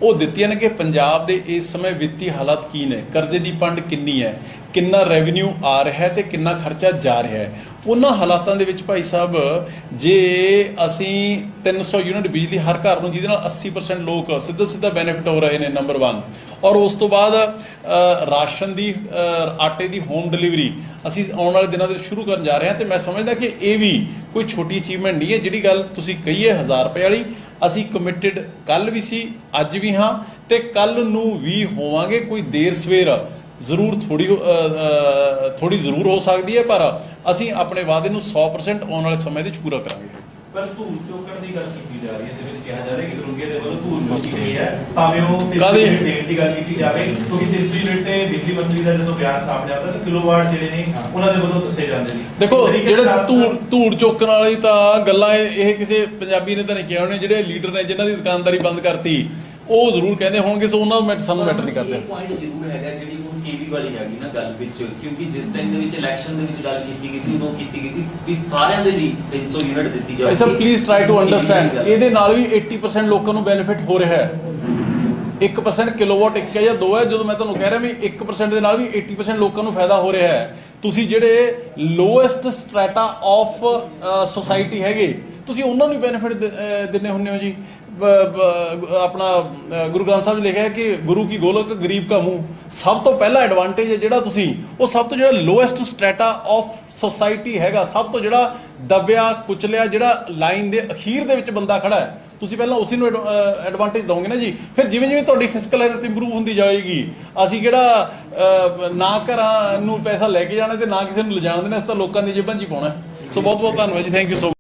Speaker 1: ਉਹ ਦਿੱਤੀਆਂ ਨੇ ਕਿ ਪੰਜਾਬ ਦੇ ਇਸ ਸਮੇਂ ਵਿੱਤੀ ਹਾਲਾਤ ਕੀ ਨੇ, ਕਰਜ਼ੇ ਦੀ ਪੰਡ ਕਿੰਨੀ ਹੈ, ਕਿੰਨਾ ਰੈਵਨਿਊ ਆ ਰਿਹਾ ਹੈ ਤੇ ਕਿੰਨਾ ਖਰਚਾ ਜਾ ਰਿਹਾ ਹੈ। ਉਹਨਾਂ ਹਾਲਾਤਾਂ ਦੇ ਵਿੱਚ ਭਾਈ ਸਾਹਿਬ ਜੇ ਅਸੀਂ 300 ਯੂਨਿਟ ਬਿਜਲੀ ਹਰ ਘਰ ਨੂੰ, ਜਿਹਦੇ ਨਾਲ 80% ਲੋਕ ਸਿੱਧਾ ਬੈਨੀਫਿਟ ਹੋ ਰਹੇ ਨੇ, ਨੰਬਰ 1। ਔਰ ਉਸ ਤੋਂ ਬਾਅਦ ਰਾਸ਼ਨ ਦੀ ਆਟੇ ਦੀ ਹੋਮ ਡਿਲੀਵਰੀ ਅਸੀਂ ਆਉਣ ਵਾਲੇ ਦਿਨਾਂ ਦੇ ਵਿੱਚ ਸ਼ੁਰੂ ਕਰਨ ਜਾ ਰਹੇ ਹਾਂ। ਤੇ ਮੈਂ ਸਮਝਦਾ ਕਿ ਇਹ ਵੀ ਕੋਈ ਛੋਟੀ ਅਚੀਵਮੈਂਟ ਨਹੀਂ ਹੈ। ਜਿਹੜੀ ਗੱਲ ਤੁਸੀਂ ਕਹੀ ਹੈ 1000 ਰੁਪਏ ਵਾਲੀ, ਅਸੀਂ ਕਮਿਟਡ ਕੱਲ ਵੀ ਸੀ, ਅੱਜ ਵੀ ਹਾਂ ਤੇ ਕੱਲ ਨੂੰ ਵੀ ਹੋਵਾਂਗੇ। ਕੋਈ ਦੇਰ ਸਵੇਰ ਜ਼ਰੂਰ ਥੋੜੀ ਜ਼ਰੂਰ ਹੋ ਸਕਦੀ ਹੈ, ਪਰ ਅਸੀਂ ਆਪਣੇ ਵਾਅਦੇ ਨੂੰ 100% ਆਉਣ ਵਾਲੇ ਸਮੇਂ ਦੇ ਵਿੱਚ ਪੂਰਾ ਕਰਾਂਗੇ।
Speaker 5: ਪਰ ਧੂੜ ਚੋਕਣ ਦੀ ਗੱਲ ਕੀਤੀ ਜਾ ਰਹੀ ਹੈ, ਜਿਹਦੇ ਵਿੱਚ ਕਿਹਾ ਜਾ ਰਿਹਾ ਕਿ ਦਰੁਗੇ ਦੇ ਵੱਲੋਂ ਧੂੜ ਚੋਕੀ ਗਈ ਹੈ, ਭਾਵੇਂ ਉਹ 300 ਯੂਨਿਟ ਦੇਣ ਦੀ ਗੱਲ ਕੀਤੀ ਜਾਵੇ, ਕਿਉਂਕਿ 300 ਯੂਨਿਟ ਤੇ ਬਿਜਲੀ ਮੰਤਰੀ ਦਾ ਜਦੋਂ ਬਿਆਨ ਸਾਹਮਣੇ ਆਉਂਦਾ ਤਾਂ ਕਿਲੋਵਾਟ ਜਿਹੜੇ ਨੇ ਉਹਨਾਂ ਦੇ ਵੱਲੋਂ ਦੱਸੇ ਜਾਂਦੇ ਨੇ।
Speaker 1: ਦੇਖੋ ਜਿਹੜੇ ਧੂੜ ਚੋਕਣ ਵਾਲੀ ਤਾਂ ਗੱਲਾਂ ਇਹ ਕਿਸੇ ਪੰਜਾਬੀ ਨੇ ਤਾਂ ਨਹੀਂ ਕਿਹਾ ਉਹਨੇ, ਜਿਹੜੇ ਲੀਡਰ ਨੇ ਜਿਨ੍ਹਾਂ ਦੀ ਦੁਕਾਨਦਾਰੀ ਬੰਦ ਕਰਤੀ ਉਹ ਜ਼ਰੂਰ ਕਹਿੰਦੇ ਹੋਣਗੇ, ਸੋ ਉਹਨਾਂ ਨੂੰ ਸਾਨੂੰ ਮੈਟਰ ਨਹੀਂ ਕਰਦੇ।
Speaker 4: ਪੁਆਇੰਟ ਜ਼ਰੂਰ ਹੈਗਾ ਜਿਹੜੀ ਉਹ ਕੇਵੀ ਵਾਲੀ ਹੈਗੀ ਨਾ ਗੱਲ ਵਿੱਚ, ਕਿਉਂਕਿ ਜਿਸ ਟਾਈਮ ਦੇ ਵਿੱਚ ਇਲੈਕਸ਼ਨ ਦੇ ਵਿੱਚ ਗੱਲ ਕੀਤੀ ਗਈ ਸੀ, ਉਦੋਂ ਕੀਤੀ ਗਈ ਸੀ ਵੀ ਸਾਰਿਆਂ ਦੇ ਲਈ 300 ਯੂਨਿਟ ਦਿੱਤੀ ਜਾਵੇ।
Speaker 1: Sir please try to understand, ਇਹਦੇ ਨਾਲ ਵੀ 80% ਲੋਕਾਂ ਨੂੰ ਬੈਨੀਫਿਟ ਹੋ ਰਿਹਾ ਹੈ। 1% ਕਿਲੋਵਾਟ 1 ਹੈ ਜਾਂ 2 ਹੈ, ਜਦੋਂ ਮੈਂ ਤੁਹਾਨੂੰ ਕਹਿ ਰਿਹਾ ਵੀ 1% ਦੇ ਨਾਲ ਵੀ 80% ਲੋਕਾਂ ਨੂੰ ਫਾਇਦਾ ਹੋ ਰਿਹਾ ਹੈ। ਤੁਸੀਂ ਜਿਹੜੇ ਲੋਐਸਟ ਸਟ੍ਰੈਟਾ ਆਫ ਸੋਸਾਇਟੀ ਹੈਗੇ, ਤੁਸੀਂ ਉਹਨਾਂ ਨੂੰ ਬੈਨੀਫਿਟ ਦਿੰਦੇ ਹੁੰਦੇ ਹੋ ਜੀ। ਆਪਣਾ ਗੁਰੂ ਗ੍ਰੰਥ ਸਾਹਿਬ 'ਚ ਲਿਖਿਆ ਹੈ ਕਿ ਗੁਰੂ ਕੀ ਗੋਲਕ ਗਰੀਬ ਕਾ ਮੂੰਹ। ਸਭ ਤੋਂ ਪਹਿਲਾ ਐਡਵਾਂਟੇਜ ਹੈ ਜਿਹੜਾ ਤੁਸੀਂ ਉਹ ਸਭ ਤੋਂ ਜਿਹੜਾ ਲੋਐਸਟ ਸਟ੍ਰੈਟਾ ਆਫ ਸੋਸਾਇਟੀ ਹੈਗਾ, ਸਭ ਤੋਂ ਜਿਹੜਾ ਦਬਿਆ ਕੁਚਲਿਆ, ਜਿਹੜਾ ਲਾਈਨ ਦੇ ਅਖੀਰ ਦੇ ਵਿੱਚ ਬੰਦਾ ਖੜਾ ਹੈ, ਤੁਸੀਂ ਪਹਿਲਾਂ ਉਸੇ ਨੂੰ ਐਡਵਾਂਟੇਜ ਦਿਓਗੇ ਨਾ ਜੀ। ਫਿਰ ਜਿਵੇਂ ਜਿਵੇਂ ਤੁਹਾਡੀ ਫਿਸਕਲ ਹੈਲਥ ਇੰਪਰੂਵ ਹੁੰਦੀ ਜਾਏਗੀ, ਅਸੀਂ ਕਿਹੜਾ ਨਾ ਘਰਾਂ ਨੂੰ ਪੈਸਾ ਲੈ ਕੇ ਜਾਣਾ ਤੇ ਨਾ ਕਿਸੇ ਨੂੰ ਲਿਜਾਣ ਦੇਣਾ, ਅਸੀਂ ਤਾਂ ਲੋਕਾਂ ਦੀ ਜੇਬਾਂ 'ਚ ਹੀ ਪਾਉਣਾ। ਸੋ ਬਹੁਤ ਬਹੁਤ ਧੰਨਵਾਦ ਜੀ, ਥੈਂਕ ਯੂ ਸੋ